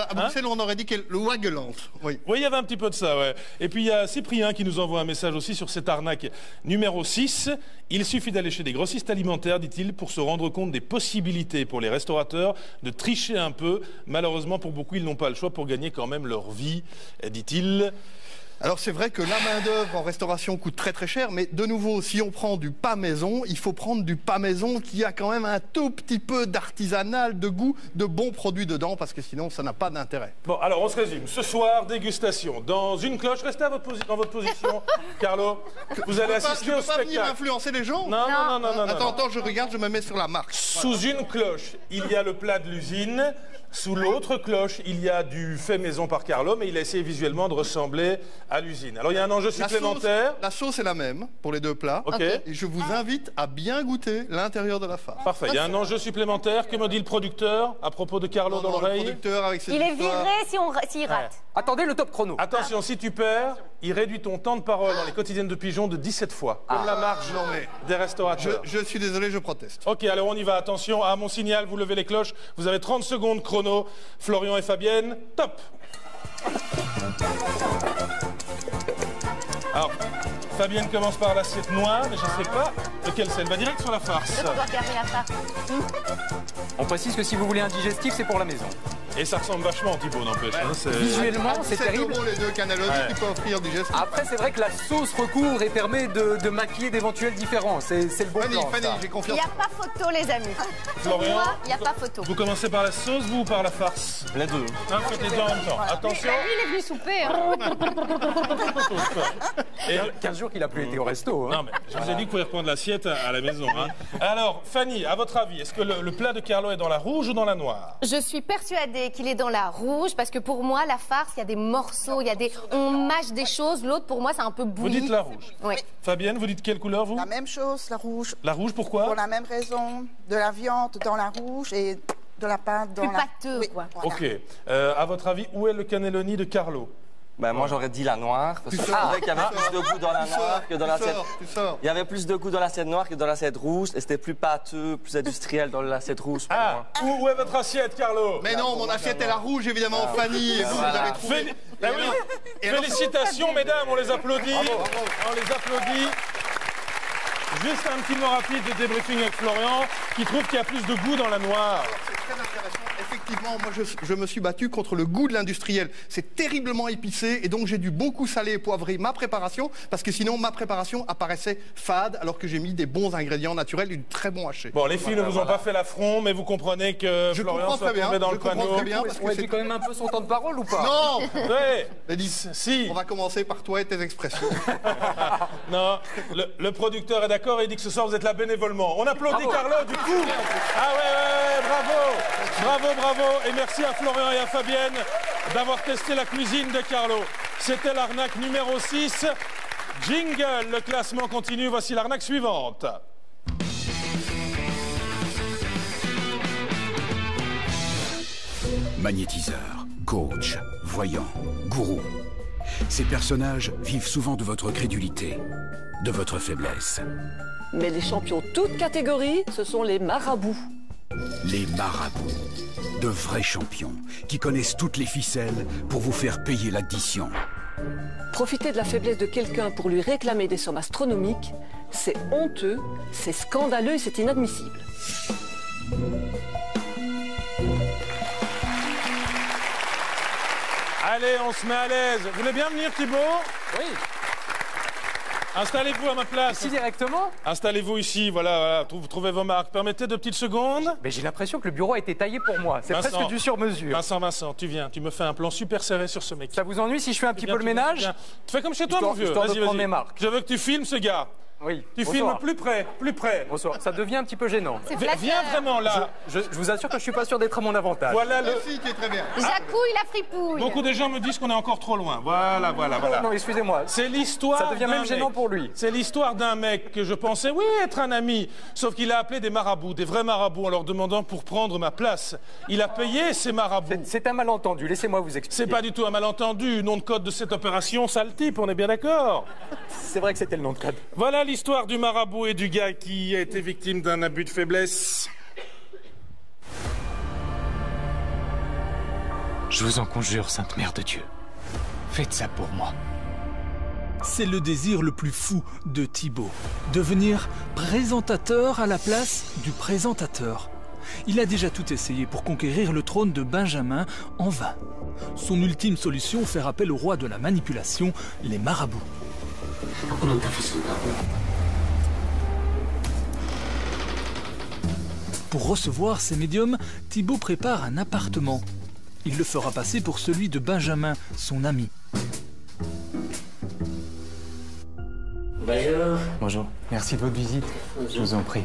À Bruxelles, on aurait dit qu'elle le waguelante. Oui. Oui, il y avait un petit peu de ça, ouais. Et puis il y a Cyprien qui nous envoie un message aussi sur cette arnaque numéro 6. Il suffit d'aller chez des grossistes alimentaires, dit-il, pour se rendre compte des possibilités pour les restaurateurs de tricher un peu. Malheureusement, pour beaucoup, ils n'ont pas le choix pour gagner quand même leur vie, dit-il. Alors c'est vrai que la main-d'œuvre en restauration coûte très très cher, mais de nouveau, si on prend du pas maison, il faut prendre du pas maison qui a quand même un tout petit peu d'artisanal, de goût, de bons produits dedans, parce que sinon ça n'a pas d'intérêt. Bon, alors on se résume. Ce soir, dégustation. Dans une cloche, restez dans votre position, Carlo. Vous allez assister au spectacle. Tu peux pas venir influencer les gens? Non. Attends, je regarde, je me mets sur la marque. Sous une cloche, il y a le plat de l'usine. Sous l'autre cloche, il y a du fait maison par Carlo, mais il a essayé visuellement de ressembler à l'usine. Alors il y a un enjeu supplémentaire. La sauce est la même pour les deux plats. Okay. Et je vous invite à bien goûter l'intérieur de la farce. Parfait. Il y a un enjeu supplémentaire. Que me dit le producteur à propos de Carlo dans l'oreille? Il est viré s'il rate. Attendez le top chrono. Attention, si tu perds, il réduit ton temps de parole dans les quotidiennes de Pigeons de 17 fois. Comme la marge des restaurateurs. Je suis désolé, je proteste. Ok, alors on y va. Attention, à mon signal, vous levez les cloches. Vous avez 30 secondes chrono. Florian et Fabienne, top. Alors, Fabienne commence par l'assiette noire, mais je ne sais pas lequel c'est. Elle va direct sur la farce. On doit regarder la farce. On précise que si vous voulez un digestif, c'est pour la maison. Et ça ressemble vachement, Thibaut, n'empêche. Ouais. Visuellement, c'est terrible. Les deux cannellonis qui peuvent offrir digestif. Après, c'est vrai que la sauce recouvre et permet de maquiller d'éventuelles différences. C'est le bon plan. Fanny, j'ai confiance. Il n'y a pas photo, les amis. Florian, pour moi, il n'y a pas photo. Vous commencez par la sauce, vous, ou par la farce? Les deux. Faites les deux en même temps. Voilà. Attention. Lui, il est venu souper. Et 15 jours qu'il n'a plus été au resto. Non, mais je vous ai dit que vous pouvez reprendre l'assiette à la maison. Alors, Fanny, à votre avis, est-ce que le plat de Carlo est dans la rouge ou dans la noire? Je suis persuadée qu'il est dans la rouge parce que pour moi, la farce, il y a des morceaux, on mâche des choses. L'autre, pour moi, c'est un peu bouilli. Vous dites la rouge. Oui. Fabienne, vous dites quelle couleur, vous? La même chose, la rouge. La rouge, pourquoi? Pour la même raison. De la viande dans la rouge et de la pâte dans plus la... pâteux, oui, quoi. Voilà. Ok. À votre avis, où est le cannelloni de Carlo? Ben, moi j'aurais dit la noire, parce que je trouvais qu'il y avait plus de goût dans la noire que dans l'assiette. Il y avait plus de goût dans l'assiette noire que dans l'assiette rouge, et c'était plus pâteux, plus industriel dans l'assiette rouge. Où est votre assiette, Carlo? Mais non, mon assiette est la rouge, évidemment, Fanny. Et vous avez trouvé. Félicitations, mesdames, on les applaudit. Bravo. On les applaudit. Juste un petit mot rapide de débriefing avec Florian, qui trouve qu'il y a plus de goût dans la noire. C'est très intéressant. Effectivement, moi je me suis battu contre le goût de l'industriel. C'est terriblement épicé et donc j'ai dû beaucoup saler et poivrer ma préparation parce que sinon ma préparation apparaissait fade alors que j'ai mis des bons ingrédients naturels et du très bon haché. Bon, les filles ne vous ont pas fait l'affront, mais vous comprenez que Florian soit tombé dans le panneau. On a dit quand même un peu son temps de parole ou pas? Non. Ouais. Si. On va commencer par toi et tes expressions. Non, le producteur est d'accord et il dit que ce soir vous êtes là bénévolement. On applaudit Carlo du coup. Ah ouais, bravo. Bravo et merci à Florian et à Fabienne d'avoir testé la cuisine de Carlo. C'était l'arnaque numéro 6. Jingle, le classement continue. Voici l'arnaque suivante. Magnétiseur, coach, voyant, gourou. Ces personnages vivent souvent de votre crédulité, de votre faiblesse. Mais les champions toutes catégories, ce sont les marabouts. Les marabouts, de vrais champions, qui connaissent toutes les ficelles pour vous faire payer l'addition. Profiter de la faiblesse de quelqu'un pour lui réclamer des sommes astronomiques, c'est honteux, c'est scandaleux et c'est inadmissible. Allez, on se met à l'aise. Vous voulez bien venir, Thibaut? Oui. Installez-vous à ma place. Ici directement? Installez-vous ici, voilà, vous trouvez vos marques. Permettez 2 petites secondes. Mais j'ai l'impression que le bureau a été taillé pour moi. C'est presque du sur-mesure. Vincent, tu viens, tu me fais un plan super serré sur ce mec. Ça vous ennuie si je fais un petit peu le ménage? Tu fais comme chez toi, mon vieux. Vas-y, prendre mes marques. Je veux que tu filmes ce gars. Oui. Tu filmes plus près, plus près. Bonsoir. Ça devient un petit peu gênant. Viens vraiment là. Je vous assure que je suis pas sûr d'être à mon avantage. Voilà le. Merci, qui est très bien. Jacouille la fripouille. Beaucoup de gens me disent qu'on est encore trop loin. Voilà. Non, excusez-moi. C'est l'histoire. Ça devient même gênant pour lui. C'est l'histoire d'un mec que je pensais, oui, être un ami. Sauf qu'il a appelé des marabouts, des vrais marabouts, en leur demandant pour prendre ma place. Il a payé ces marabouts. C'est un malentendu. Laissez-moi vous expliquer. C'est pas du tout un malentendu. Nom de code de cette opération, sale type, on est bien d'accord. C'est vrai que c'était le nom de code. Voilà l'histoire du marabout et du gars qui a été victime d'un abus de faiblesse. Je vous en conjure, Sainte Mère de Dieu. Faites ça pour moi. C'est le désir le plus fou de Thibaut. Devenir présentateur à la place du présentateur. Il a déjà tout essayé pour conquérir le trône de Benjamin en vain. Son ultime solution, faire appel au roi de la manipulation, les marabouts. Pour recevoir ces médiums, Thibaut prépare un appartement. Il le fera passer pour celui de Benjamin, son ami. Bonjour. Bonjour. Merci de votre visite. Je vous en prie.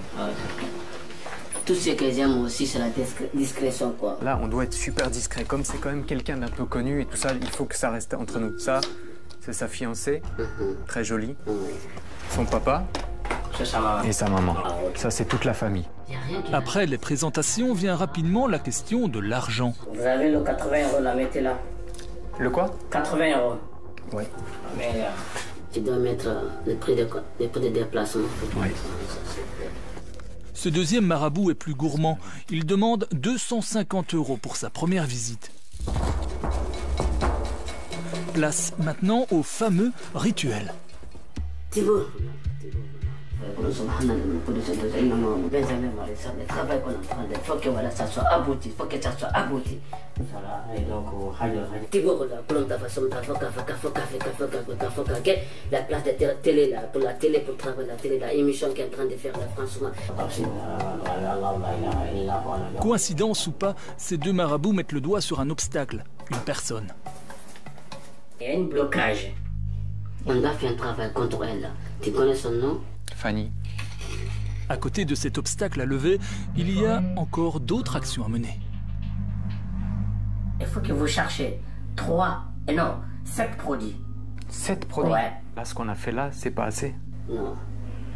Tout ce que j'aime aussi, c'est la discrétion, quoi. Là, on doit être super discret. Comme c'est quand même quelqu'un d'un peu connu et tout ça, il faut que ça reste entre nous. Ça, c'est sa fiancée, très jolie. Son papa et sa maman. Ça, c'est toute la famille. Après les présentations, vient rapidement la question de l'argent. Vous avez le 80 €, la mettez là. Le quoi? 80 €. Oui. Mais tu dois mettre le prix de déplacement. Oui. Ce deuxième marabout est plus gourmand. Il demande 250 € pour sa première visite. Place maintenant au fameux rituel. Thibaut. Le travail qu'on est en train de faire, il faut que ça soit abouti, il faut que ça soit abouti. Thibaut, la place de télé là, pour la télé, pour travailler la télé, la émission qui est en train de faire là, franchement. Coïncidence ou pas, ces deux marabouts mettent le doigt sur un obstacle, une personne. Il y a un blocage. On a fait un travail contre elle. Tu connais son nom? Fanny. À côté de cet obstacle à lever, il y a encore d'autres actions à mener. Il faut que vous cherchiez 7 produits. 7 produits? Ouais. Là, ce qu'on a fait là, c'est pas assez. Non,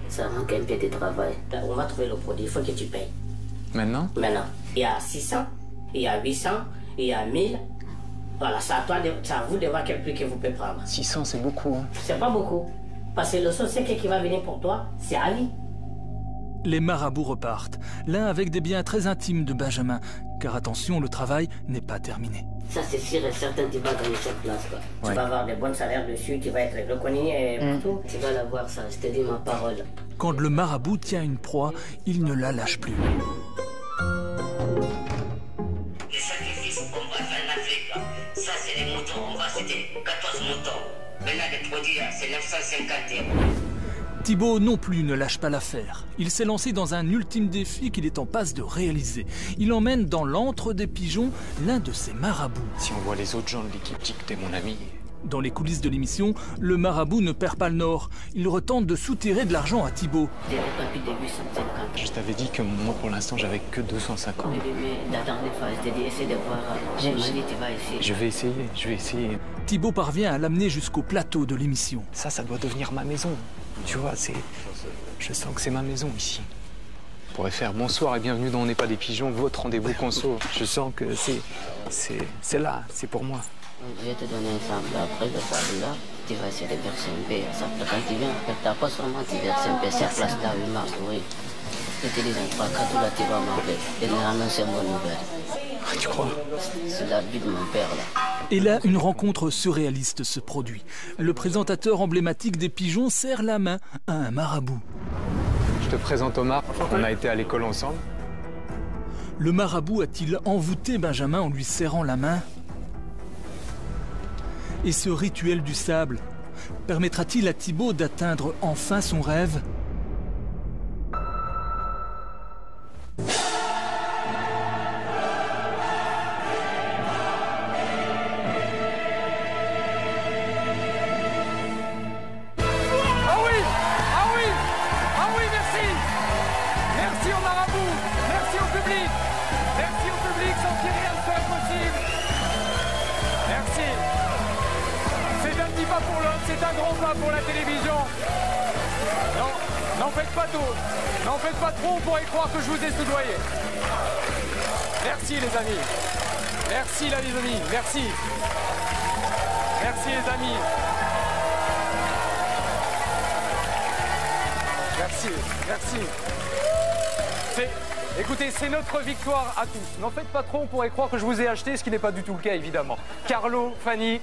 ça manque un peu de travail. On va trouver le produit, il faut que tu payes. Maintenant? Maintenant. Il y a 600, il y a 800, il y a 1000. Voilà, c'est à vous de voir quel prix que vous pouvez prendre. 600, c'est beaucoup. Hein. C'est pas beaucoup. Parce que le seul secret qui va venir pour toi, c'est à vie. Les marabouts repartent, l'un avec des biens très intimes de Benjamin. Car attention, le travail n'est pas terminé. Ça, c'est sûr et certain, tu vas gagner cette place. Quoi. Ouais. Tu vas avoir des bons salaires dessus, tu vas être reconnu et partout. Tu vas l'avoir, ça, je te dis ma parole. Quand le marabout tient une proie, il ne la lâche plus. Les sacrifices qu'on va faire en Afrique, ça, c'est les moutons. On va citer 14 moutons. Maintenant, les produits, c'est 950 €. Thibaut non plus ne lâche pas l'affaire. Il s'est lancé dans un ultime défi qu'il est en passe de réaliser. Il emmène dans l'antre des pigeons l'un de ses marabouts. Si on voit les autres gens de l'équipe, dis que t'es mon ami. Dans les coulisses de l'émission, le marabout ne perd pas le nord. Il retente de soutirer de l'argent à Thibaut. Je t'avais dit que moi, pour l'instant, j'avais que 250. Je vais essayer. Thibaut parvient à l'amener jusqu'au plateau de l'émission. Ça doit devenir ma maison. Tu vois, je sens que c'est ma maison ici. On pourrait faire bonsoir et bienvenue dans On n'est pas des pigeons, votre rendez-vous conso. Je sens que c'est là, c'est pour moi. Je vais te donner un sable. Après le sable là, tu vas essayer de verser un peu à ça. Quand tu viens avec ta poche, seulement tu verses un peu sur place là, oui, marche, oui. Utilise un 3 4 là, tu vas m'appeler. Généralement, c'est mon nouvelle. Tu crois? C'est la vie de mon père là. Et là, une rencontre surréaliste se produit. Le présentateur emblématique des pigeons serre la main à un marabout. Je te présente Omar, on a été à l'école ensemble. Le marabout a-t-il envoûté Benjamin en lui serrant la main? Et ce rituel du sable permettra-t-il à Thibaut d'atteindre enfin son rêve? C'est un grand pas pour la télévision. N'en faites pas trop. N'en faites pas trop, on pourrait croire que je vous ai soudoyé. Merci les amis. Merci là les amis. Merci. Merci les amis. Merci. Merci. Écoutez, c'est notre victoire à tous. N'en faites pas trop, on pourrait croire que je vous ai acheté, ce qui n'est pas du tout le cas évidemment. Carlo, Fanny.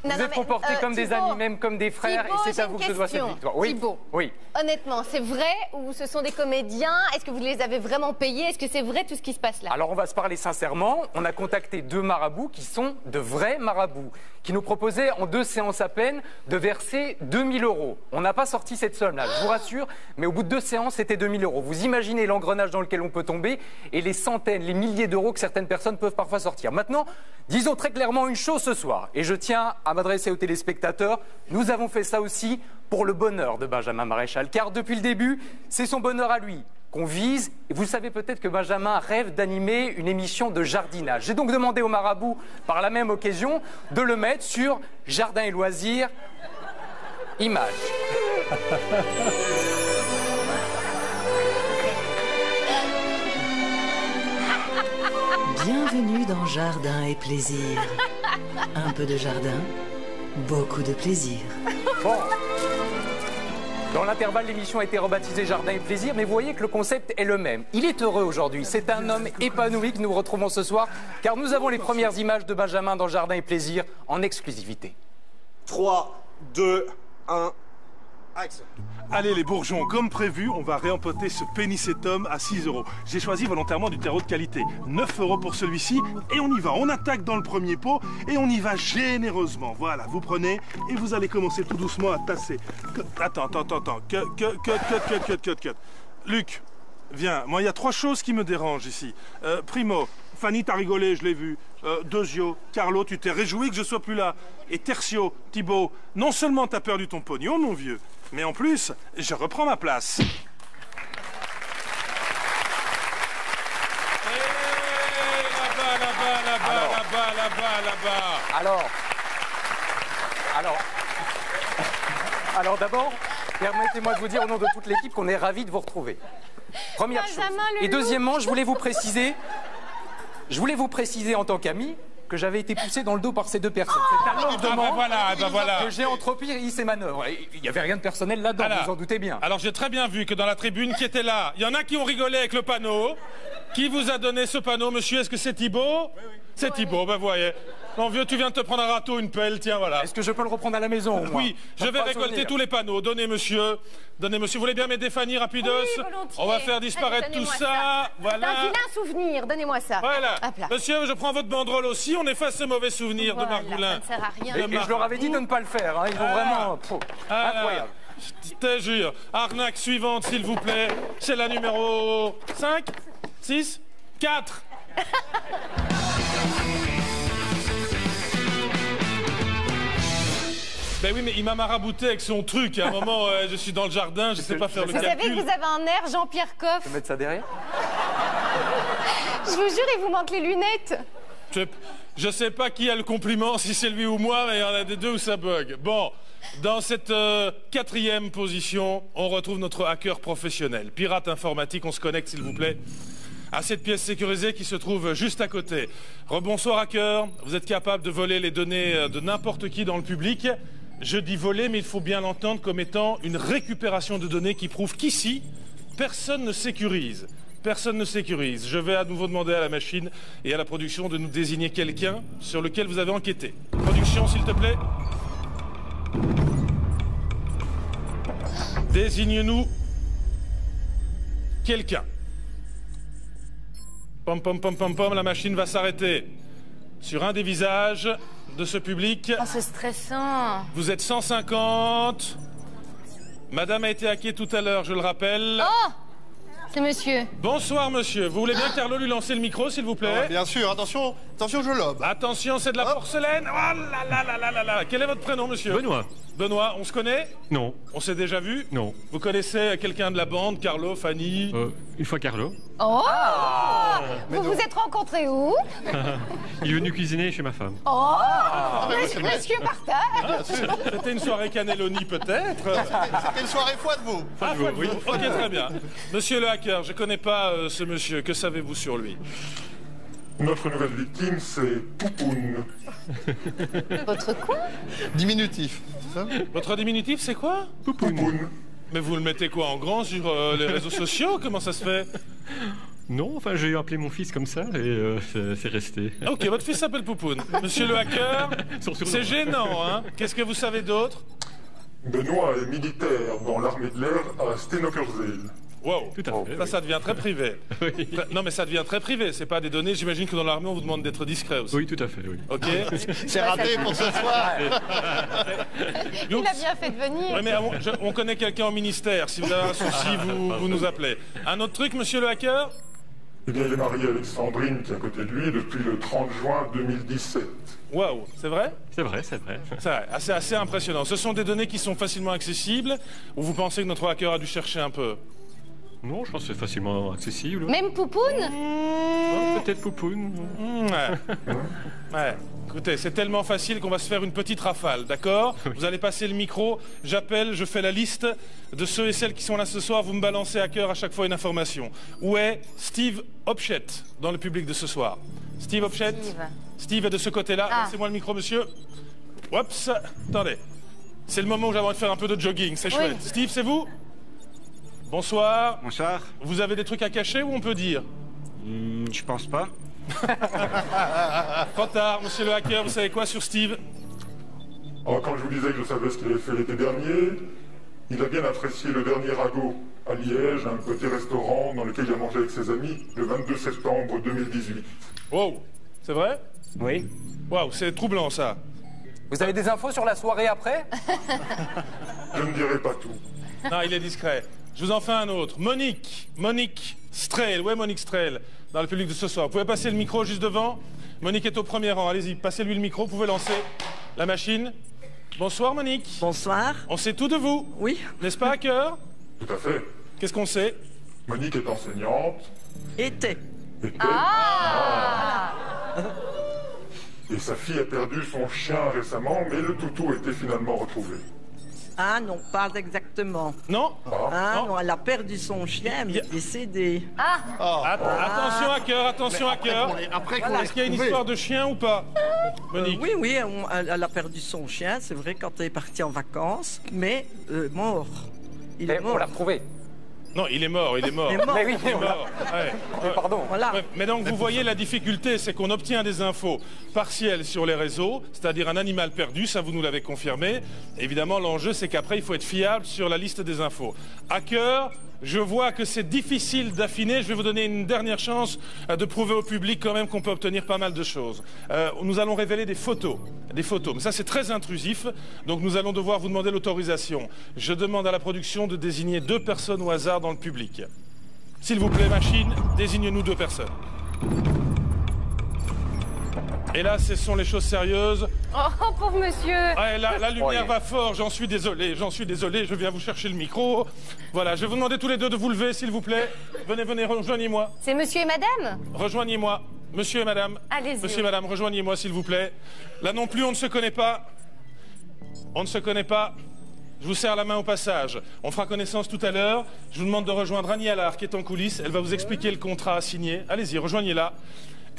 Vous êtes comportés comme des amis, même comme des frères, Thibaut, et c'est à vous que je dois cette victoire. Oui. Thibaut, oui. Honnêtement, c'est vrai ou ce sont des comédiens? Est-ce que vous les avez vraiment payés? Est-ce que c'est vrai tout ce qui se passe là? Alors on va se parler sincèrement. On a contacté 2 marabouts qui sont de vrais marabouts, qui nous proposaient en 2 séances à peine de verser 2000 €. On n'a pas sorti cette somme-là, je vous rassure, mais au bout de 2 séances, c'était 2000 €. Vous imaginez l'engrenage dans lequel on peut tomber et les centaines, les milliers d'euros que certaines personnes peuvent parfois sortir. Maintenant, disons très clairement une chose ce soir, et je tiens à m'adresser aux téléspectateurs, nous avons fait ça aussi pour le bonheur de Benjamin Maréchal, car depuis le début, c'est son bonheur à lui qu'on vise. Et vous savez peut-être que Benjamin rêve d'animer une émission de jardinage. J'ai donc demandé au marabout, par la même occasion, de le mettre sur Jardin et Loisirs, Images. Bienvenue dans Jardin et Plaisir. Un peu de jardin, beaucoup de plaisir. Bon. Dans l'intervalle, l'émission a été rebaptisée Jardin et Plaisir, mais vous voyez que le concept est le même. Il est heureux aujourd'hui. C'est un homme épanoui que nous retrouvons ce soir, car nous avons les premières images de Benjamin dans Jardin et Plaisir en exclusivité. 3, 2, 1, action. Allez les bourgeons, comme prévu, on va réempoter ce pénicétum à 6 €. J'ai choisi volontairement du terreau de qualité. 9 € pour celui-ci, et on y va. On attaque dans le premier pot, et on y va généreusement. Voilà, vous prenez, et vous allez commencer tout doucement à tasser. Attends. Cut. Luc, viens. Moi, il y a 3 choses qui me dérangent ici. Primo, Fanny, t'as rigolé, je l'ai vu. Deuxio, Carlo, tu t'es réjoui que je sois plus là. Et Tertio, Thibaut, non seulement t'as perdu ton pognon, mon vieux, mais en plus, je reprends ma place. Là-bas. Alors d'abord, permettez-moi de vous dire au nom de toute l'équipe qu'on est ravis de vous retrouver. Première chose. Et deuxièmement, je voulais vous préciser en tant qu'ami que j'avais été poussé dans le dos par ces 2 personnes. C'est un lourdement que j'ai entrepris ces manœuvres. Il n'y avait rien de personnel là-dedans, vous en doutez bien. Alors j'ai très bien vu que dans la tribune qui était là, il y en a qui ont rigolé avec le panneau. Qui vous a donné ce panneau, monsieur? Est-ce que c'est Thibaut? Oui. C'est Thibaut, ben vous voyez. Mon vieux, tu viens de te prendre un râteau, une pelle, tiens, voilà. Est-ce que je peux le reprendre à la maison? Oui, je vais récolter tous les panneaux. Donnez, monsieur. Vous voulez bien m'aider, Fanny, rapidos? Oui, volontiers. On va faire disparaître tout ça. Voilà. C'est un vilain souvenir, donnez-moi ça. Voilà. Monsieur, je prends votre banderole aussi, on efface ces mauvais souvenirs de Margoulin. Ça ne sert à rien. Et je leur avais dit de ne pas le faire, hein. Ils vont vraiment... incroyable. Je te jure. Arnaque suivante, s'il vous plaît. C'est la numéro 5, 6, 4. Ben oui, mais il m'a marabouté avec son truc. À un moment, je suis dans le jardin, je sais pas faire le calcul. Vous savez que vous avez un air Jean-Pierre Coff. Je vais mettre ça derrière. Je vous jure, il vous manque les lunettes. Je sais pas qui a le compliment, si c'est lui ou moi, mais il y en a des deux où ça bug. Bon, dans cette 4e position, on retrouve notre hacker professionnel. Pirate informatique, on se connecte s'il vous plaît. à cette pièce sécurisée qui se trouve juste à côté. Rebonsoir hacker, vous êtes capable de voler les données de n'importe qui dans le public. Je dis voler, mais il faut bien l'entendre comme étant une récupération de données qui prouve qu'ici, personne ne sécurise. Personne ne sécurise. Je vais à nouveau demander à la machine et à la production de nous désigner quelqu'un sur lequel vous avez enquêté. Production, s'il te plaît. Désigne-nous quelqu'un. Pom pom pom pom pom, la machine va s'arrêter sur un des visages de ce public. Oh, c'est stressant. Vous êtes 150. Madame a été hackée tout à l'heure, je le rappelle. Oh, c'est monsieur. Bonsoir monsieur. Vous voulez bien Carlo lui lancer le micro s'il vous plaît? Bien sûr, attention, attention, je lobe. Attention, c'est de la porcelaine. Oh là là là là là là. Quel est votre prénom monsieur? Benoît. Benoît, on se connaît? Non. On s'est déjà vu? Non. Vous connaissez quelqu'un de la bande, Carlo, Fanny? Une fois Carlo. Oh, vous vous êtes rencontrés où? Il est venu cuisiner chez ma femme. Oh, monsieur partage. C'était une soirée Cannelloni peut-être? C'était une soirée foi de veau. Ah, foi de veau, oui. Ok, très bien. Monsieur le hacker, je connais pas ce monsieur. Que savez-vous sur lui? Notre nouvelle victime, c'est Poupoune. Votre quoi? Diminutif. Votre diminutif, c'est quoi? Poupoune. Mais vous le mettez quoi, en grand sur les réseaux sociaux? Comment ça se fait? Non, enfin, j'ai appelé mon fils comme ça et c'est resté. Ok, votre fils s'appelle Poupoune. Monsieur le hacker, c'est gênant, hein? Qu'est-ce que vous savez d'autre? Benoît est militaire dans l'armée de l'air à Stenokerzeel. Wow, tout à fait. Ça devient très privé. Oui. Non, mais ça devient très privé. C'est pas des données. J'imagine que dans l'armée, on vous demande d'être discret aussi. Oui, tout à fait, oui. Ok. C'est raté pour ce soir. Il a bien fait de venir. Oui, mais on connaît quelqu'un au ministère. Si vous avez un souci, vous nous appelez. Un autre truc, monsieur le hacker? Eh bien, il est marié à Alexandrine, qui est à côté de lui, depuis le 30 juin 2017. Waouh, c'est vrai? C'est vrai, c'est vrai. C'est vrai, c'est assez impressionnant. Ce sont des données qui sont facilement accessibles, ou vous pensez que notre hacker a dû chercher un peu? Non, je pense que c'est facilement accessible. Même Poupoune? Peut-être Poupoune. Ouais. Écoutez, c'est tellement facile qu'on va se faire une petite rafale, d'accord? Vous allez passer le micro, j'appelle, je fais la liste de ceux et celles qui sont là ce soir, vous me balancez à cœur à chaque fois une information. Où est Steve Opchet dans le public de ce soir? Steve Opchet? Steve est de ce côté-là. Laissez-moi le micro, monsieur. Oups, attendez. C'est le moment où j'ai envie de faire un peu de jogging, c'est chouette. Oui. Steve, c'est vous? Bonsoir. Bonsoir. Vous avez des trucs à cacher ou on peut dire? Je pense pas. Trop tard, monsieur le hacker, vous savez quoi sur Steve? Alors, quand je vous disais que je savais ce qu'il avait fait l'été dernier, il a bien apprécié le dernier ragot à Liège, un petit restaurant dans lequel il a mangé avec ses amis le 22 septembre 2018. Wow, c'est vrai? Oui. Waouh, c'est troublant ça. Vous avez des infos sur la soirée après? Je ne dirai pas tout. Non, il est discret. Je vous en fais un autre. Monique Strel. Où est Monique Strel dans le public de ce soir? Vous pouvez passer le micro juste devant? Monique est au premier rang. Allez-y, passez-lui le micro. Vous pouvez lancer la machine. Bonsoir, Monique. Bonsoir. On sait tout de vous. Oui. N'est-ce pas, hacker? Tout à fait. Qu'est-ce qu'on sait? Monique est enseignante. Était. Et sa fille a perdu son chien récemment, mais le toutou a été finalement retrouvé. Ah non, pas exactement. Non? Non, elle a perdu son chien, mais il est décédé. Attention, hacker. Est-ce qu'il y a une histoire de chien ou pas, Monique? Oui, elle a perdu son chien, c'est vrai, quand elle est partie en vacances, mais mort. Il est mort. On l'a retrouvé. Non, il est mort. Il est mort. Mais oui, il est mort. Pardon. Voilà. Mais donc, vous voyez, la difficulté, c'est qu'on obtient des infos partielles sur les réseaux, c'est-à-dire un animal perdu, ça vous nous l'avez confirmé. Évidemment, l'enjeu, c'est qu'après, il faut être fiable sur la liste des infos. Hacker, je vois que c'est difficile d'affiner. Je vais vous donner une dernière chance de prouver au public quand même qu'on peut obtenir pas mal de choses. Nous allons révéler des photos. Mais ça, c'est très intrusif. Donc, nous allons devoir vous demander l'autorisation. Je demande à la production de désigner 2 personnes au hasard dans le public. S'il vous plaît, machine, désigne-nous 2 personnes. Et là, ce sont les choses sérieuses. Oh, pauvre monsieur. La lumière va fort, j'en suis désolé, je viens vous chercher le micro. Voilà, je vais vous demander tous les 2 de vous lever, s'il vous plaît. Venez, rejoignez-moi. C'est monsieur et madame? Rejoignez-moi, monsieur et madame. Allez-y. Monsieur et madame, rejoignez-moi, s'il vous plaît. Là non plus, on ne se connaît pas. je vous serre la main au passage. On fera connaissance tout à l'heure. Je vous demande de rejoindre Annie Allard qui est en coulisses. Elle va vous expliquer le contrat à signer. Allez-y, rejoignez-la.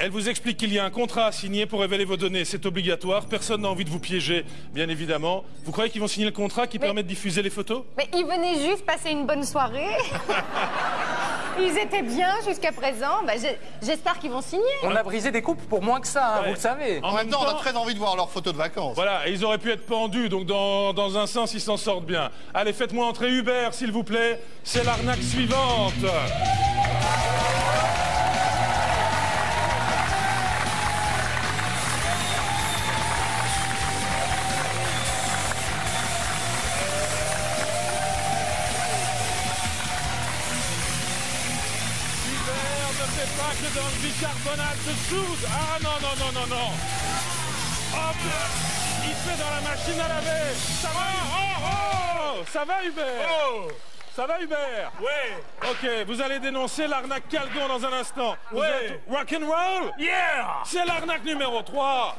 Elle vous explique qu'il y a un contrat à signer pour révéler vos données. C'est obligatoire. Personne n'a envie de vous piéger, bien évidemment. Vous croyez qu'ils vont signer le contrat qui permet de diffuser les photos? Mais ils venaient juste passer une bonne soirée. Ils étaient bien jusqu'à présent. Bah, j'espère qu'ils vont signer. On a brisé des couples pour moins que ça, hein, vous le savez. En même temps, on a très envie de voir leurs photos de vacances. Voilà, et ils auraient pu être pendus, donc dans un sens, ils s'en sortent bien. Allez, faites-moi entrer Hubert, s'il vous plaît. C'est l'arnaque suivante. Que dans le bicarbonate de soude. Ah non, non, non, non, non. Hop, il fait dans la machine à laver. Ça va, ça va, Hubert? Ça va, Hubert? Ouais. Ok, vous allez dénoncer l'arnaque Calgon dans un instant. Vous êtes rock'n'roll? Yeah. C'est l'arnaque numéro 3.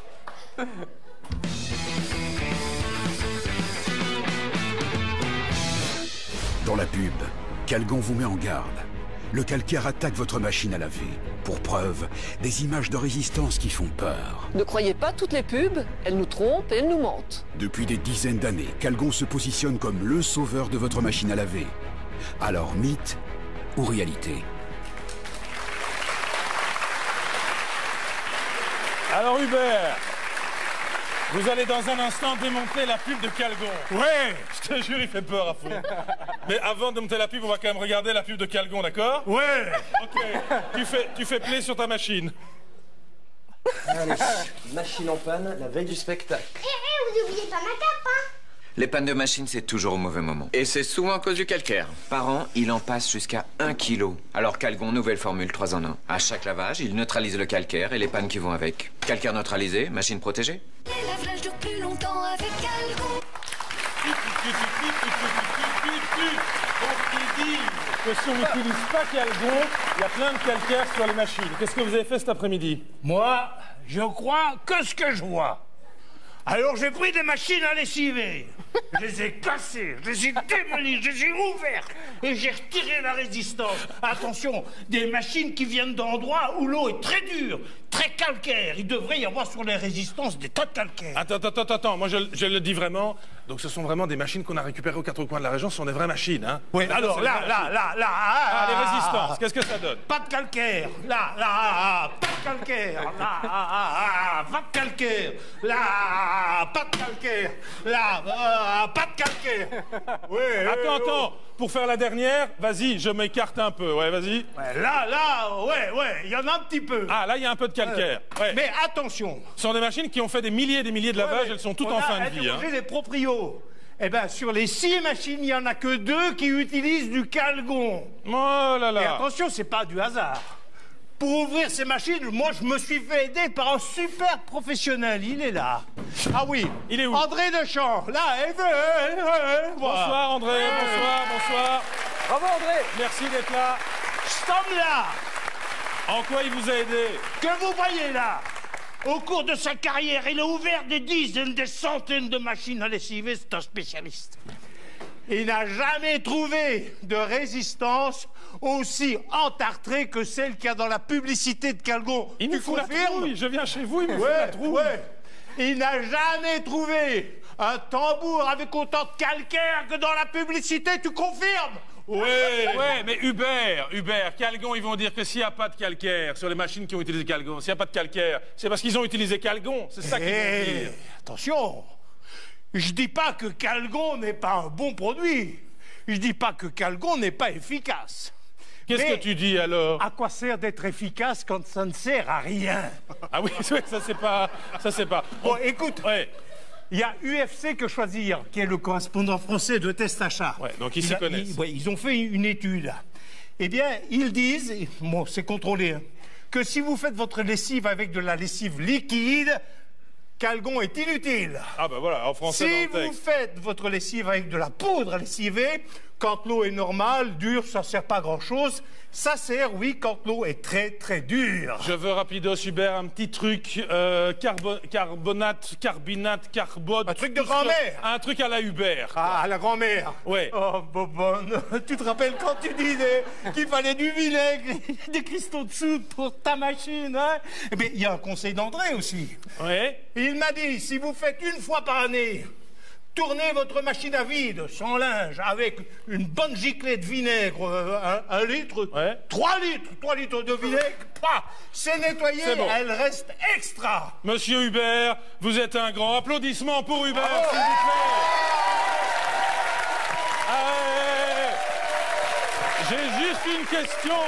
Dans la pub, Calgon vous met en garde. Le calcaire attaque votre machine à laver. Pour preuve, des images de résistance qui font peur. Ne croyez pas toutes les pubs, elles nous trompent et elles nous mentent. Depuis des dizaines d'années, Calgon se positionne comme le sauveur de votre machine à laver. Alors, mythe ou réalité? Alors Hubert, vous allez dans un instant démonter la pub de Calgon. Ouais. Je te jure, il fait peur à fond. Mais avant de démonter la pub, on va quand même regarder la pub de Calgon, d'accord? Ouais. Ok. Tu fais play sur ta machine. Allez, machine en panne, la veille du spectacle. Vous n'oubliez pas ma cape, hein? Les pannes de machine, c'est toujours au mauvais moment. Et c'est souvent à cause du calcaire. Par an, il en passe jusqu'à 1 kilo. Alors Calgon, nouvelle formule 3 en 1. À chaque lavage, il neutralise le calcaire et les pannes qui vont avec. Calcaire neutralisé, machine protégée. Les lave-linge durent plus longtemps avec Calgon. Que si on n'utilise pas Calgon, il y a plein de calcaire sur les machines. Qu'est-ce que vous avez fait cet après-midi? Moi, je crois que ce que je vois. Alors j'ai pris des machines à lessiver. Je les ai cassées, je les ai démolies, je les ai ouvertes et j'ai retiré la résistance. Attention, des machines qui viennent d'endroits où l'eau est très dure, très calcaire. Il devrait y avoir sur les résistances des tas de calcaire. Attends, moi je le dis vraiment. Donc ce sont vraiment des machines qu'on a récupérées aux quatre coins de la région, ce sont des vraies machines, hein? Oui, alors là, les résistances, qu'est-ce que ça donne? Pas de calcaire, là, pas de calcaire, là, pas de calcaire, là, pas de calcaire, là, pas de calcaire. Ouais, attends, pour faire la dernière, vas-y, je m'écarte un peu, ouais, vas-y. Ouais, là, ouais, il y en a un petit peu. Ah, là, il y a un peu de calcaire. Ouais. Mais attention. Ce sont des machines qui ont fait des milliers et des milliers de lavages, elles sont toutes en fin de vie. On a interrogé les proprios. Eh bien, sur les 6 machines, il n'y en a que 2 qui utilisent du Calgon. Oh là là. Et attention, c'est pas du hasard. Pour ouvrir ces machines, moi, je me suis fait aider par un super professionnel. Il est là. Ah oui. Il est où? André Deschamps. Là, Bonsoir, André. Bonsoir. Bravo, André. Merci d'être là. Sommes là. En quoi il vous a aidé? Que vous voyez là. Au cours de sa carrière, il a ouvert des dizaines, des centaines de machines à lessiver. C'est un spécialiste. Il n'a jamais trouvé de résistance aussi entartrée que celle qu'il y a dans la publicité de Calgon. Il nous fout la trouille. Je viens chez vous, il me fout la trouille. Ouais. Il n'a jamais trouvé un tambour avec autant de calcaire que dans la publicité. Tu confirmes? Ouais, mais Hubert, Calgon, ils vont dire que s'il n'y a pas de calcaire sur les machines qui ont utilisé Calgon, s'il n'y a pas de calcaire, c'est parce qu'ils ont utilisé Calgon, c'est ça qu'ils vont dire. Attention, je dis pas que Calgon n'est pas un bon produit, je dis pas que Calgon n'est pas efficace. Qu'est-ce que tu dis alors? À quoi sert d'être efficace quand ça ne sert à rien? Ah oui, ça c'est pas. Bon, écoute. Ouais. Il y a UFC Que Choisir, qui est le correspondant français de Test Achat. Ouais, donc ils s'y connaissent. Ils ont fait une étude. Eh bien, ils disent, bon, c'est contrôlé, hein, que si vous faites votre lessive avec de la lessive liquide, Calgon est inutile. Ah ben voilà, en français si dans le vous texte. faites votre lessive avec de la poudre à lessiver, quand l'eau est normale, dure, ça ne sert pas à grand-chose. Ça sert, oui, quand l'eau est très très dure. Je veux rapidos, Hubert, un petit truc carbonate, carbone. Un truc de grand-mère. Un truc à la Hubert. Ah, à la grand-mère. Ouais. Oh, Bobonne, tu te rappelles quand tu disais qu'il fallait du vinaigre, des cristaux de soude pour ta machine, hein? Eh bien, il y a un conseil d'André aussi. Ouais. Il m'a dit, si vous faites une fois par année, tournez votre machine à vide, sans linge, avec une bonne giclée de vinaigre, 1 litre, ouais. 3 litres de vinaigre, c'est nettoyé, bon. Elle reste extra. Monsieur Hubert, vous êtes un grand. Applaudissements pour Hubert, Bravo. s'il vous plaît. J'ai juste une question.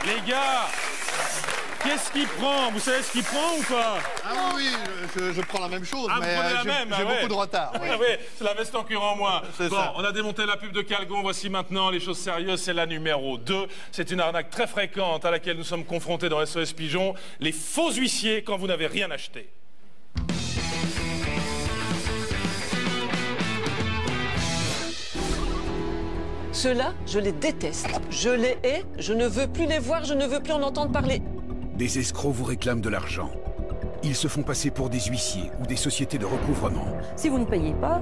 Les gars, qu'est-ce qu'il prend? Vous savez ce qu'il prend ou pas? Ah oui, je prends la même chose, ah, mais j'ai beaucoup de retard. Oui. Ah oui, c'est la veste en cuir en moins. Bon, ça. on a démonté la pub de Calgon. Voici maintenant les choses sérieuses. C'est la numéro 2. C'est une arnaque très fréquente à laquelle nous sommes confrontés dans SOS Pigeon. Les faux huissiers quand vous n'avez rien acheté. Ceux-là, je les déteste. Je les hais, je ne veux plus les voir, je ne veux plus en entendre parler. Des escrocs vous réclament de l'argent. Ils se font passer pour des huissiers ou des sociétés de recouvrement. Si vous ne payez pas,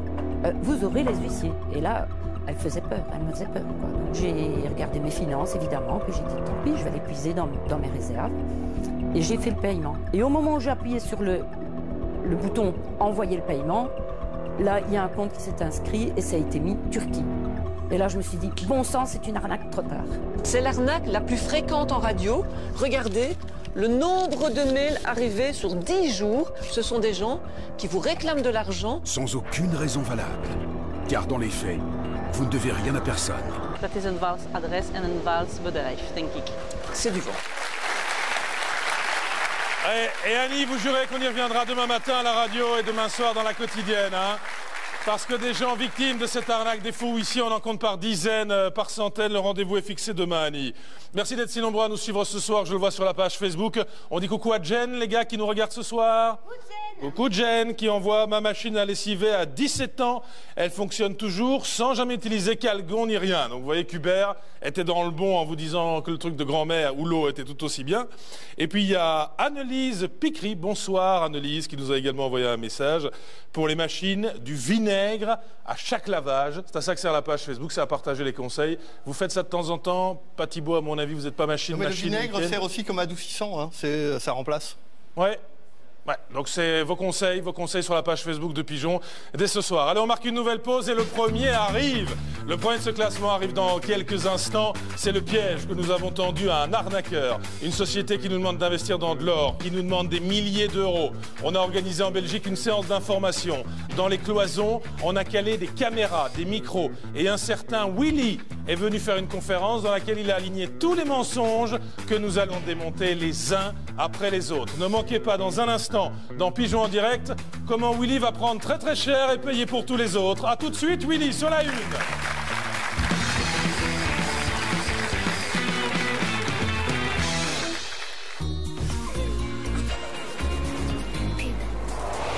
vous aurez les huissiers. Et là, elle me faisait peur, quoi. Donc j'ai regardé mes finances, évidemment, puis j'ai dit, tant pis, je vais les puiser dans mes réserves. Et j'ai fait le paiement. Et au moment où j'ai appuyé sur le bouton « Envoyer le paiement », là, il y a un compte qui s'est inscrit et ça a été mis Turquie. Et là, je me suis dit, bon sang, c'est une arnaque trop tard. C'est l'arnaque la plus fréquente en radio. Regardez le nombre de mails arrivés sur 10 jours. Ce sont des gens qui vous réclament de l'argent. Sans aucune raison valable. Car dans les faits, vous ne devez rien à personne. Dat is een vals adres en een vals bedrijf, denk ik. C'est du vent. Et Annie, vous jurez qu'on y reviendra demain matin à la radio et demain soir dans la quotidienne, hein? Parce que des gens victimes de cette arnaque, des fous ici, on en compte par dizaines, par centaines. Le rendez-vous est fixé demain, Annie. Merci d'être si nombreux à nous suivre ce soir. Je le vois sur la page Facebook. On dit coucou à Jen, les gars qui nous regardent ce soir. Coucou Jen, qui envoie ma machine à lessiver à 17 ans. Elle fonctionne toujours sans jamais utiliser Calgon ni rien. Donc vous voyez qu'Hubert était dans le bon en vous disant que le truc de grand-mère ou l'eau était tout aussi bien. Et puis il y a Annelise Piquery. Bonsoir Annelise, qui nous a également envoyé un message pour les machines du vinaigre à chaque lavage. C'est à ça que sert la page Facebook, c'est à partager les conseils. Vous faites ça de temps en temps. Pas Thibaut, à mon avis, vous n'êtes pas machine. Non, mais machine le vinaigre sert aussi comme adoucissant, hein. Ça remplace. Ouais. Ouais, donc c'est vos conseils sur la page Facebook de Pigeon dès ce soir. Allez, on marque une nouvelle pause et le premier arrive. Le premier de ce classement arrive dans quelques instants. C'est le piège que nous avons tendu à un arnaqueur. Une société qui nous demande d'investir dans de l'or, qui nous demande des milliers d'euros. On a organisé en Belgique une séance d'information. Dans les cloisons, on a calé des caméras, des micros. Et un certain Willy est venu faire une conférence dans laquelle il a aligné tous les mensonges que nous allons démonter les uns après les autres. Ne manquez pas dans un instant dans Pigeon en direct, comment Willy va prendre très très cher et payer pour tous les autres. A tout de suite, Willy, sur la une.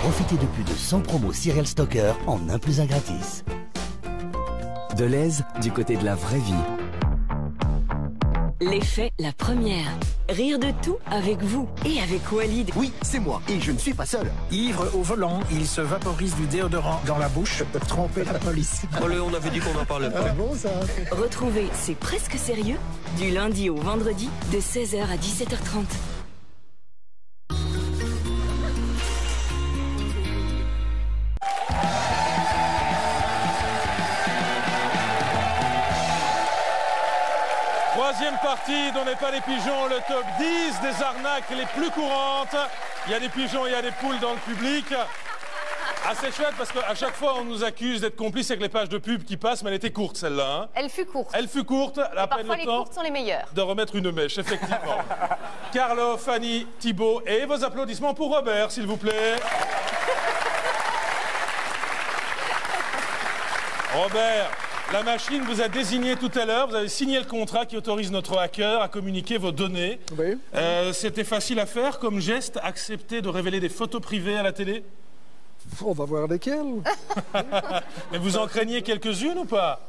Profitez de plus de 100 promos Serial Stocker en 1 + 1 gratis. Deleuze, du côté de la vraie vie. L'effet La Première. Rire de tout avec vous et avec Walid. Oui, c'est moi et je ne suis pas seul. Ivre au volant, il se vaporise du déodorant dans la bouche pour tromper la police. On avait dit qu'on en parlait pas. C'est bon ça. Retrouvez C'est presque sérieux du lundi au vendredi de 16h à 17h30. Troisième partie dont n'est pas les pigeons, le top 10 des arnaques les plus courantes. Il y a des pigeons et il y a des poules dans le public. Assez chouette parce qu'à chaque fois on nous accuse d'être complices avec les pages de pub qui passent, mais elle était courte celle-là. Hein. Elle fut courte. Elle fut courte. Parfois les courtes sont les meilleures. De remettre une mèche, effectivement. Carlo, Fanny, Thibaut et vos applaudissements pour Robert, s'il vous plaît. Robert, la machine vous a désigné tout à l'heure, vous avez signé le contrat qui autorise notre hacker à communiquer vos données. Oui. C'était facile à faire comme geste, accepter de révéler des photos privées à la télé? On va voir lesquelles. Mais vous en craignez quelques-unes ou pas?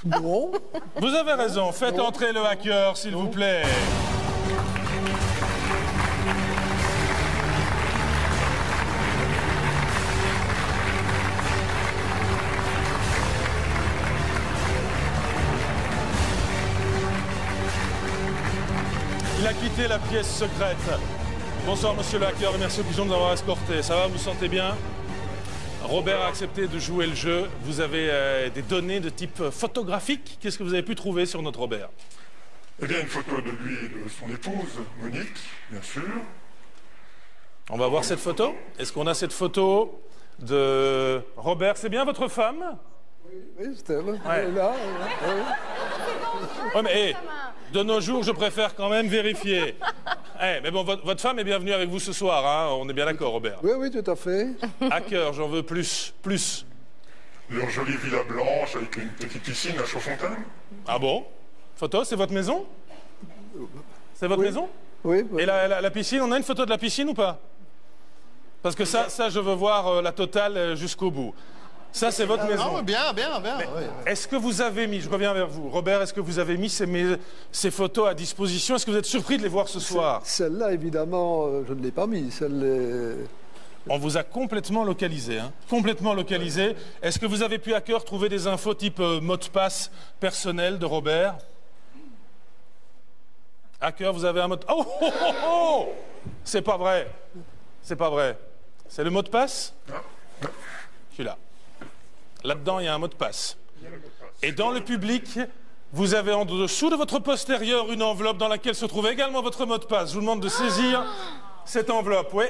Non. Vous avez raison, faites entrer le hacker, s'il vous plaît. Il a quitté la pièce secrète. Bonsoir, monsieur le hacker, et merci aux pigeons de nous avoir escortés. Ça va, vous vous sentez bien? Robert a accepté de jouer le jeu. Vous avez des données de type photographique. Qu'est-ce que vous avez pu trouver sur notre Robert? Eh bien, une photo de lui et de son épouse, Monique, bien sûr. On va voir cette photo. Est-ce qu'on a cette photo de Robert? C'est bien votre femme? Oui, Stella. Ouais. Elle est là. Ouais, mais de nos jours, je préfère quand même vérifier. Mais bon, votre femme est bienvenue avec vous ce soir, hein. On est bien d'accord, Robert? Oui, oui, tout à fait. Hacker, j'en veux plus. Leur jolie villa blanche avec une petite piscine à Chaudfontaine. Ah bon? Photo, c'est votre maison? C'est votre maison? Oui. Et la piscine, on a une photo de la piscine ou pas? Parce que ça, je veux voir la totale jusqu'au bout. Ça, c'est votre maison. Ah, bien. Oui. Est-ce que vous avez mis, je reviens vers vous, Robert, est-ce que vous avez mis ces photos à disposition? Est-ce que vous êtes surpris de les voir ce soir? Celle-là, évidemment, je ne l'ai pas mise. On vous a complètement localisé, hein. Complètement localisé. Est-ce que vous avez pu à cœur trouver des infos type mot de passe personnel de Robert? À cœur, vous avez un mot de... Oh C'est pas vrai. C'est pas vrai. C'est le mot de passe? Je suis là. Là-dedans, il y a un mot de passe. Et dans le public, vous avez en dessous de votre postérieur une enveloppe dans laquelle se trouve également votre mot de passe. Je vous demande de saisir cette enveloppe. Oui.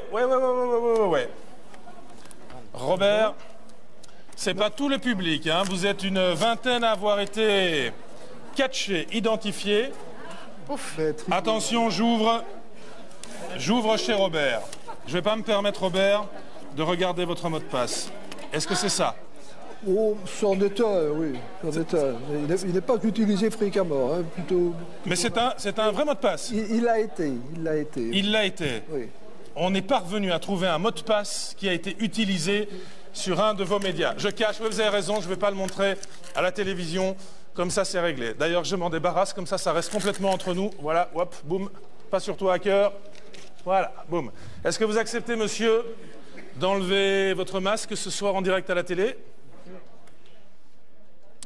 Robert, c'est pas tout le public, hein. Vous êtes une vingtaine à avoir été catchés, identifiés. Attention, j'ouvre chez Robert. Je vais pas me permettre, Robert, de regarder votre mot de passe. Est-ce que c'est ça? Oh, c'en est un, oui. Il n'est pas utilisé fréquemment, hein, plutôt... Mais c'est un vrai mot de passe? Il l'a été. Il l'a été. Oui. On est parvenu à trouver un mot de passe qui a été utilisé sur un de vos médias. Je cache, vous avez raison, je ne vais pas le montrer à la télévision. Comme ça, c'est réglé. D'ailleurs, je m'en débarrasse, comme ça reste complètement entre nous. Voilà, hop, boum. Pas sur toi, hacker. Voilà, boum. Est-ce que vous acceptez, monsieur, d'enlever votre masque ce soir en direct à la télé?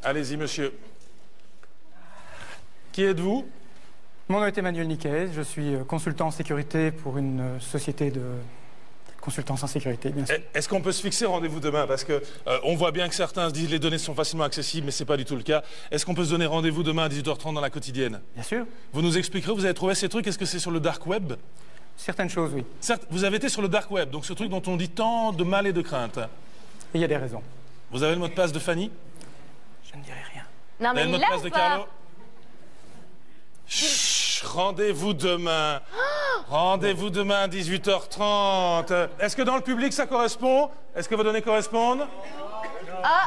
Allez-y, monsieur. Qui êtes-vous? Mon nom est Emmanuel Niquez, je suis consultant en sécurité pour une société de consultance en sécurité, bien sûr. Est-ce qu'on peut se fixer rendez-vous demain? Parce que on voit bien que certains se disent que les données sont facilement accessibles, mais ce n'est pas du tout le cas. Est-ce qu'on peut se donner rendez-vous demain à 18h30 dans la quotidienne? Bien sûr. Vous nous expliquerez, vous avez trouvé ces trucs, est-ce que c'est sur le dark web? Certaines choses, oui. Certes, vous avez été sur le dark web, donc ce truc dont on dit tant de mal et de crainte. Et il y a des raisons. Vous avez le mot de passe de Fanny? Je ne dirai rien. Non, mais le mot de passe de Carlo? Chut, rendez-vous demain. Rendez-vous demain à 18h30. Est-ce que dans le public ça correspond? Est-ce que vos données correspondent?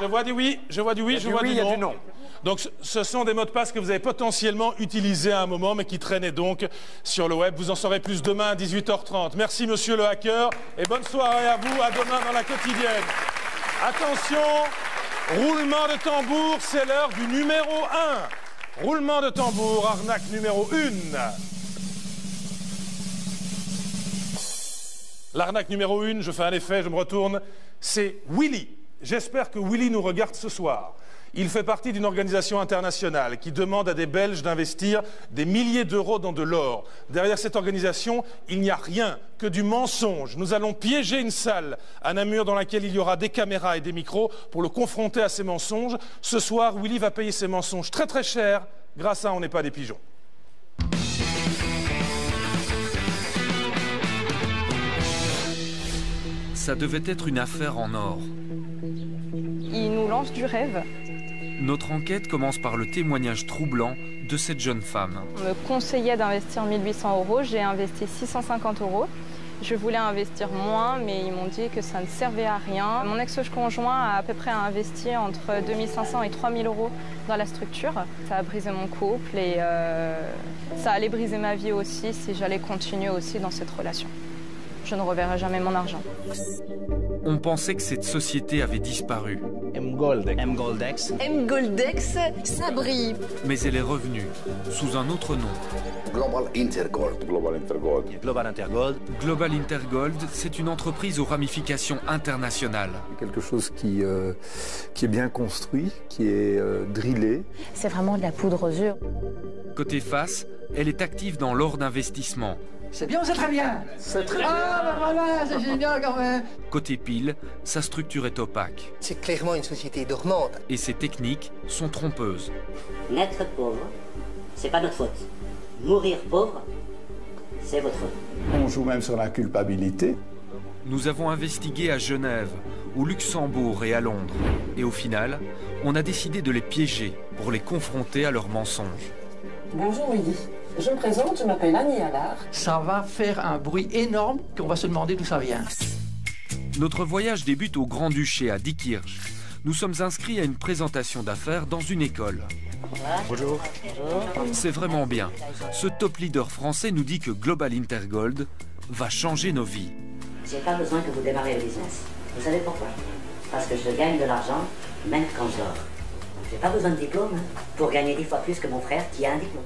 Je vois du oui, je vois du oui, je vois du non. Donc ce sont des mots de passe que vous avez potentiellement utilisés à un moment, mais qui traînaient donc sur le web. Vous en saurez plus demain à 18h30. Merci monsieur le hacker et bonne soirée à vous. À demain dans la quotidienne. Attention, roulement de tambour, c'est l'heure du numéro 1. Roulement de tambour, arnaque numéro 1. L'arnaque numéro 1, je fais un effet, je me retourne, c'est Willy. J'espère que Willy nous regarde ce soir. Il fait partie d'une organisation internationale qui demande à des Belges d'investir des milliers d'euros dans de l'or. Derrière cette organisation, il n'y a rien que du mensonge. Nous allons piéger une salle à Namur dans laquelle il y aura des caméras et des micros pour le confronter à ces mensonges. Ce soir, Willy va payer ses mensonges très très cher grâce à On n'est pas des pigeons. Ça devait être une affaire en or. Il nous lance du rêve. Notre enquête commence par le témoignage troublant de cette jeune femme. On me conseillait d'investir 1 800 €, j'ai investi 650 €. Je voulais investir moins, mais ils m'ont dit que ça ne servait à rien. Mon ex-conjoint a à peu près investi entre 2 500 et 3 000 € dans la structure. Ça a brisé mon couple et ça allait briser ma vie aussi si j'allais continuer aussi dans cette relation. je ne reverrai jamais mon argent. On pensait que cette société avait disparu. M-Goldex. M-Goldex, ça brille. Mais elle est revenue, sous un autre nom. Global Intergold. Global Intergold, c'est une entreprise aux ramifications internationales. Quelque chose qui est bien construit, qui est drillé. C'est vraiment de la poudre aux yeux. Côté face, elle est active dans l'or d'investissement. C'est bien ou c'est très bien? C'est très bien. Ah, ben voilà, c'est génial quand même. Côté pile, sa structure est opaque. C'est clairement une société dormante. Et ses techniques sont trompeuses. Naître pauvre, c'est pas notre faute. Mourir pauvre, c'est votre faute. On joue même sur la culpabilité. Nous avons investigué à Genève, au Luxembourg et à Londres. Et au final, on a décidé de les piéger pour les confronter à leurs mensonges. Bonjour Willy. Je me présente, je m'appelle Annie Allard. Ça va faire un bruit énorme qu'on va se demander d'où ça vient. Notre voyage débute au Grand-Duché à Diekirch. Nous sommes inscrits à une présentation d'affaires dans une école. Bonjour. C'est vraiment bien. Ce top leader français nous dit que Global Intergold va changer nos vies. J'ai pas besoin que vous démarrez le business. Vous savez pourquoi? Parce que je gagne de l'argent même quand je dors. J'ai pas besoin de diplôme pour gagner 10 fois plus que mon frère qui a un diplôme.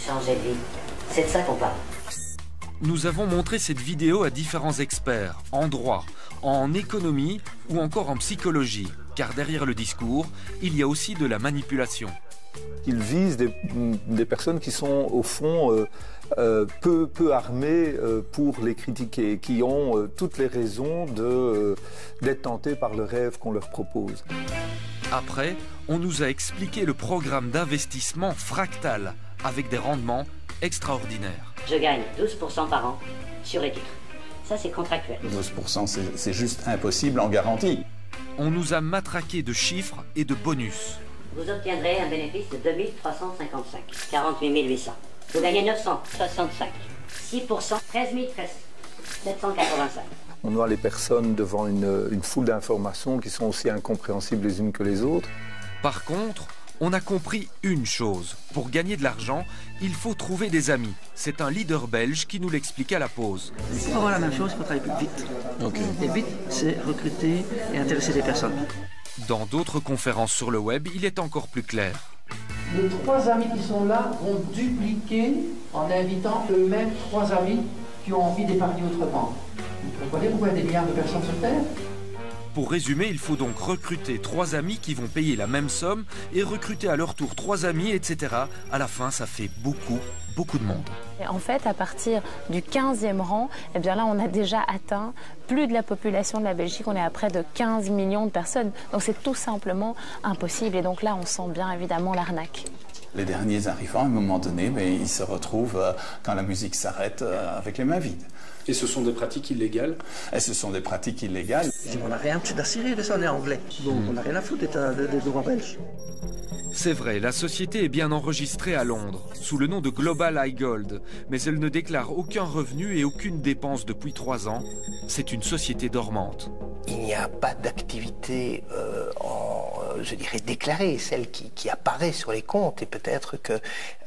Changer de vie, c'est de ça qu'on parle. Nous avons montré cette vidéo à différents experts, en droit, en économie ou encore en psychologie. Car derrière le discours, il y a aussi de la manipulation. Ils visent des personnes qui sont au fond peu armées pour les critiquer, qui ont toutes les raisons d'être tentés par le rêve qu'on leur propose. Après, on nous a expliqué le programme d'investissement Fractal, avec des rendements extraordinaires. Je gagne 12% par an sur les titres. Ça, c'est contractuel. 12%, c'est juste impossible en garantie. On nous a matraqué de chiffres et de bonus. Vous obtiendrez un bénéfice de 2355, 48 800. Vous gagnez 965, 6%, 13 785. On voit les personnes devant une foule d'informations qui sont aussi incompréhensibles les unes que les autres. Par contre, on a compris une chose. Pour gagner de l'argent, il faut trouver des amis. C'est un leader belge qui nous l'explique à la pause. Pour avoir la même chose, il faut travailler plus vite. Et vite, c'est recruter et intéresser les personnes. Dans d'autres conférences sur le web, il est encore plus clair. Les 3 amis qui sont là vont dupliquer en invitant eux-mêmes 3 amis qui ont envie d'épargner autrement. Vous comprenez pourquoi il y a des milliards de personnes sur Terre? Pour résumer, il faut donc recruter 3 amis qui vont payer la même somme et recruter à leur tour 3 amis, etc. À la fin, ça fait beaucoup de monde. Et en fait, à partir du 15e rang, eh bien là, on a déjà atteint plus de la population de la Belgique. On est à près de 15 millions de personnes. Donc c'est tout simplement impossible. Et donc là, on sent bien évidemment l'arnaque. Les derniers arrivants, à un moment donné, mais ils se retrouvent, quand la musique s'arrête, avec les mains vides. Et ce sont des pratiques illégales? Et ce sont des pratiques illégales. On n'a rien à cirer de ça, on est anglais. Donc on n'a rien à foutre des droits belges. C'est vrai, la société est bien enregistrée à Londres, sous le nom de Global Intergold, mais elle ne déclare aucun revenu et aucune dépense depuis 3 ans. C'est une société dormante. Il n'y a pas d'activité je dirais, déclarée, celle qui apparaît sur les comptes. Et peut-être que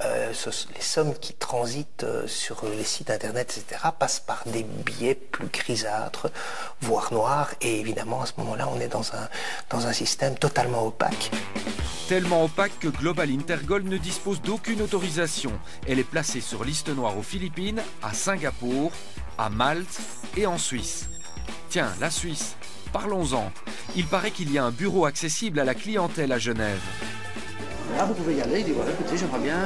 les sommes qui transitent sur les sites internet, etc., passent par des billets plus grisâtres, voire noirs. Et évidemment, à ce moment-là, on est dans un système totalement opaque. Tellement opaque que Global Intergold ne dispose d'aucune autorisation. Elle est placée sur liste noire aux Philippines, à Singapour, à Malte et en Suisse. Tiens, la Suisse, parlons-en. Il paraît qu'il y a un bureau accessible à la clientèle à Genève. Là, vous pouvez y aller, il dit voilà, écoutez, j'aimerais bien,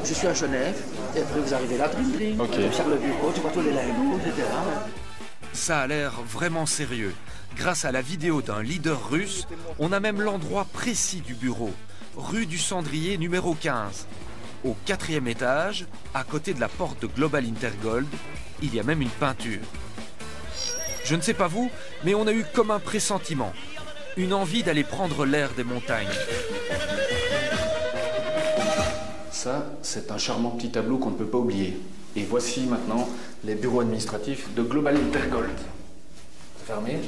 je suis à Genève, et après vous arrivez là, tu observes le bureau, tu vois tous les lingots, etc. Ça a l'air vraiment sérieux. Grâce à la vidéo d'un leader russe, on a même l'endroit précis du bureau, rue du Cendrier numéro 15. Au 4e étage, à côté de la porte de Global Intergold, il y a même une peinture. Je ne sais pas vous, mais on a eu comme un pressentiment, une envie d'aller prendre l'air des montagnes. Ça, c'est un charmant petit tableau qu'on ne peut pas oublier. Et voici maintenant les bureaux administratifs de Global Intergold. C'est fermé.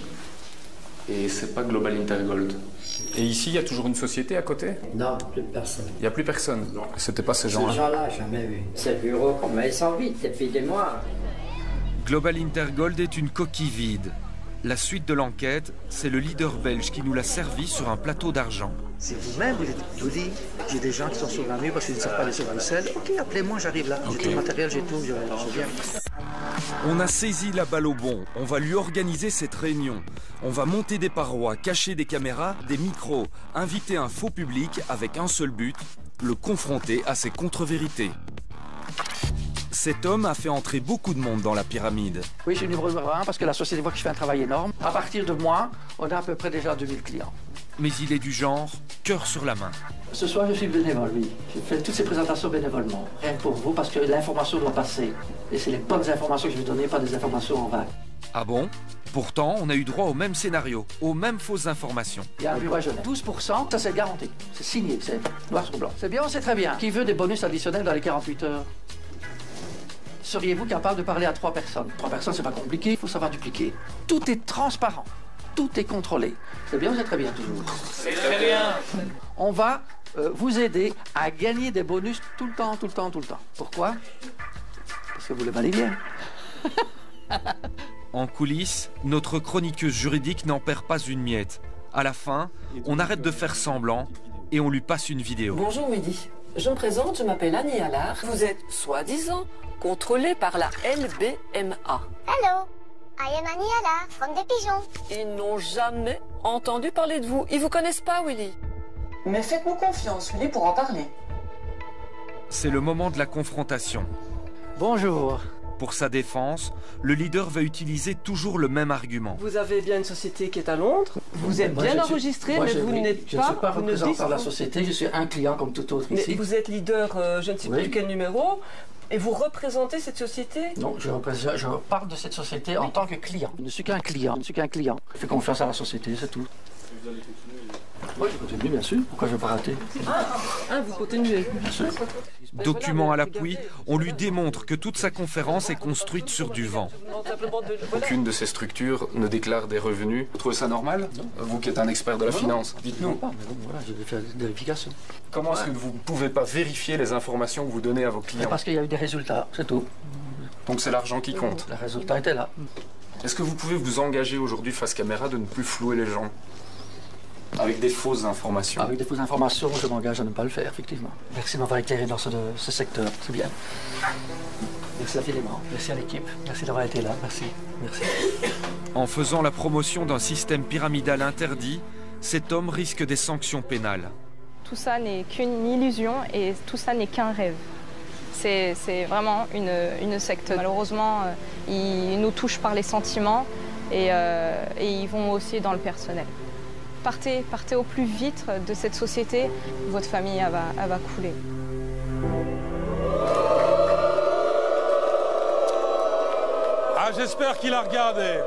Et c'est pas Global Intergold. Et ici, il y a toujours une société à côté? Non, plus personne. Il n'y a plus personne? Non. C'était pas ces gens-là? Ces gens-là, jamais vu. C'est le bureau qu'on met sans vite, et puis des mois. Global Intergold est une coquille vide. La suite de l'enquête, c'est le leader belge qui nous l'a servi sur un plateau d'argent. Si vous-même vous dites, j'ai des gens qui sont sur la mur parce qu'ils ne savent pas laisser Bruxelles, ok, appelez-moi, j'arrive là. J'ai tout le matériel, j'ai tout, je viens. On a saisi la balle au bon, on va lui organiser cette réunion. On va monter des parois, cacher des caméras, des micros, inviter un faux public avec un seul but, le confronter à ses contre-vérités. Cet homme a fait entrer beaucoup de monde dans la pyramide. Oui, je suis numéro 1 parce que la société voit que je fais un travail énorme. À partir de moi, on a à peu près déjà 2000 clients. Mais il est du genre cœur sur la main. Ce soir, je suis bénévole, oui. Je fais toutes ces présentations bénévolement. Rien que pour vous, parce que l'information doit passer. Et c'est les bonnes informations que je vais donner, pas des informations en vague. Ah bon? Pourtant, on a eu droit au même scénario, aux mêmes fausses informations. Il y a un bureau à Genève. 12%, ça c'est garanti. C'est signé, c'est noir sur blanc. C'est bien, c'est très bien. Qui veut des bonus additionnels dans les 48 heures? Seriez-vous capable de parler à 3 personnes? 3 personnes, c'est pas compliqué, il faut savoir dupliquer. Tout est transparent, tout est contrôlé. C'est bien, c'est très bien toujours. C'est très bien. On va vous aider à gagner des bonus tout le temps, tout le temps, tout le temps. Pourquoi? Parce que vous le valez bien. En coulisses, notre chroniqueuse juridique n'en perd pas une miette. À la fin, on arrête de faire semblant et on lui passe une vidéo. Bonjour Midi, je me présente, je m'appelle Annie Allard. Vous êtes soi-disant contrôlé par la LBMA. Hello, I am Annie Allard from the Pigeons. Ils n'ont jamais entendu parler de vous. Ils vous connaissent pas, Willy. Mais faites-nous confiance, Willy, pour en parler. C'est le moment de la confrontation. Bonjour. Pour sa défense, le leader va utiliser toujours le même argument. Vous avez bien une société qui est à Londres. Vous êtes bien enregistré, mais vous n'êtes pas... Je ne suis pas représentant de la société, je suis un client comme tout autre ici. Mais vous êtes leader, je ne sais plus quel numéro, et vous représentez cette société? Non, je parle de cette société en tant que client. Je ne suis qu'un client, je ne suis qu'un client. Je fais confiance à la société, c'est tout. Oui, je continue, bien sûr. Pourquoi je ne vais pas rater? Vous continuez. Bien sûr. Document à l'appui, on lui démontre que toute sa conférence est construite sur du vent. Aucune de ces structures ne déclare des revenus. Vous trouvez ça normal? Vous qui êtes un expert de la finance, dites-nous. Voilà, je vais faire des vérifications. Comment est-ce que vous ne pouvez pas vérifier les informations que vous donnez à vos clients? Parce qu'il y a eu des résultats, c'est tout. Donc c'est l'argent qui compte? Le résultat était là. Est-ce que vous pouvez vous engager aujourd'hui face caméra de ne plus flouer les gens? Avec des fausses informations. Avec des fausses informations, je m'engage à ne pas le faire, effectivement. Merci de m'avoir éclairé dans ce secteur, c'est bien. Merci infiniment, merci à l'équipe, merci d'avoir été là, merci. Merci. En faisant la promotion d'un système pyramidal interdit, cet homme risque des sanctions pénales. Tout ça n'est qu'une illusion et tout ça n'est qu'un rêve. C'est vraiment une secte. Malheureusement, ils nous touchent par les sentiments et ils vont aussi dans le personnel. Partez au plus vite de cette société, votre famille elle va couler. Ah, j'espère qu'il a regardé.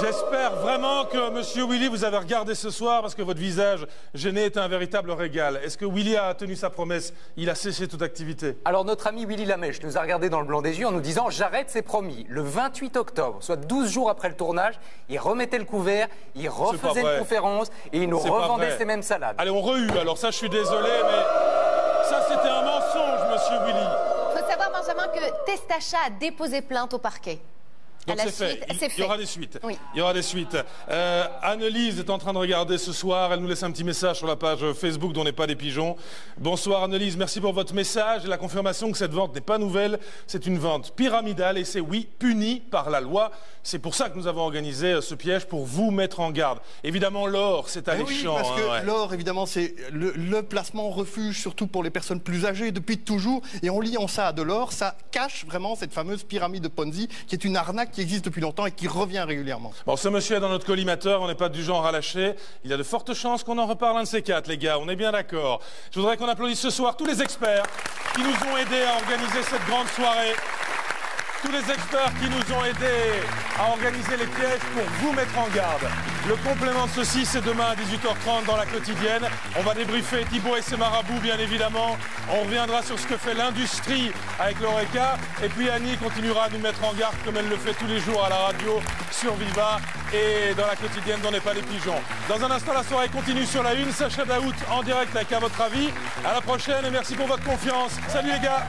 J'espère vraiment que Monsieur Willy, vous avez regardé ce soir parce que votre visage gêné est un véritable régal. Est-ce que Willy a tenu sa promesse? Il a cessé toute activité? Alors notre ami Willy Lamèche nous a regardé dans le blanc des yeux en nous disant « J'arrête, c'est promis ». Le 28 octobre, soit 12 jours après le tournage, il remettait le couvert, il refaisait une conférence et il nous revendait ces mêmes salades. Allez, on rehue. Alors ça, je suis désolé, mais ça, c'était un mensonge, Monsieur Willy. Il faut savoir, Benjamin, que Testacha a déposé plainte au parquet. Donc c'est fait. Il y aura des suites. Oui. Il y aura des suites. Annelise est en train de regarder ce soir. Elle nous laisse un petit message sur la page Facebook dont n'est pas des pigeons. Bonsoir Annelise, merci pour votre message et la confirmation que cette vente n'est pas nouvelle. C'est une vente pyramidale et c'est, oui, puni par la loi. C'est pour ça que nous avons organisé ce piège, pour vous mettre en garde. Évidemment, l'or, c'est alléchant. Oui, parce que l'or, évidemment, c'est le placement refuge, surtout pour les personnes plus âgées, depuis toujours. Et en liant ça à de l'or, ça cache vraiment cette fameuse pyramide de Ponzi, qui est une arnaque qui existe depuis longtemps et qui revient régulièrement. Bon, ce monsieur est dans notre collimateur, on n'est pas du genre à lâcher. Il y a de fortes chances qu'on en reparle un de ces quatre, les gars, on est bien d'accord. Je voudrais qu'on applaudisse ce soir tous les experts qui nous ont aidés à organiser cette grande soirée. Tous les experts qui nous ont aidés à organiser les pièges pour vous mettre en garde. Le complément de ceci, c'est demain à 18h30 dans la quotidienne. On va débriefer Thibaut et ses marabouts, bien évidemment. On reviendra sur ce que fait l'industrie avec l'Oreca. Et puis Annie continuera à nous mettre en garde comme elle le fait tous les jours à la radio, sur Viva et dans la quotidienne dont n'est pas les pigeons. Dans un instant, la soirée continue sur la une. Sacha Daout en direct avec À votre avis. À la prochaine et merci pour votre confiance. Salut les gars.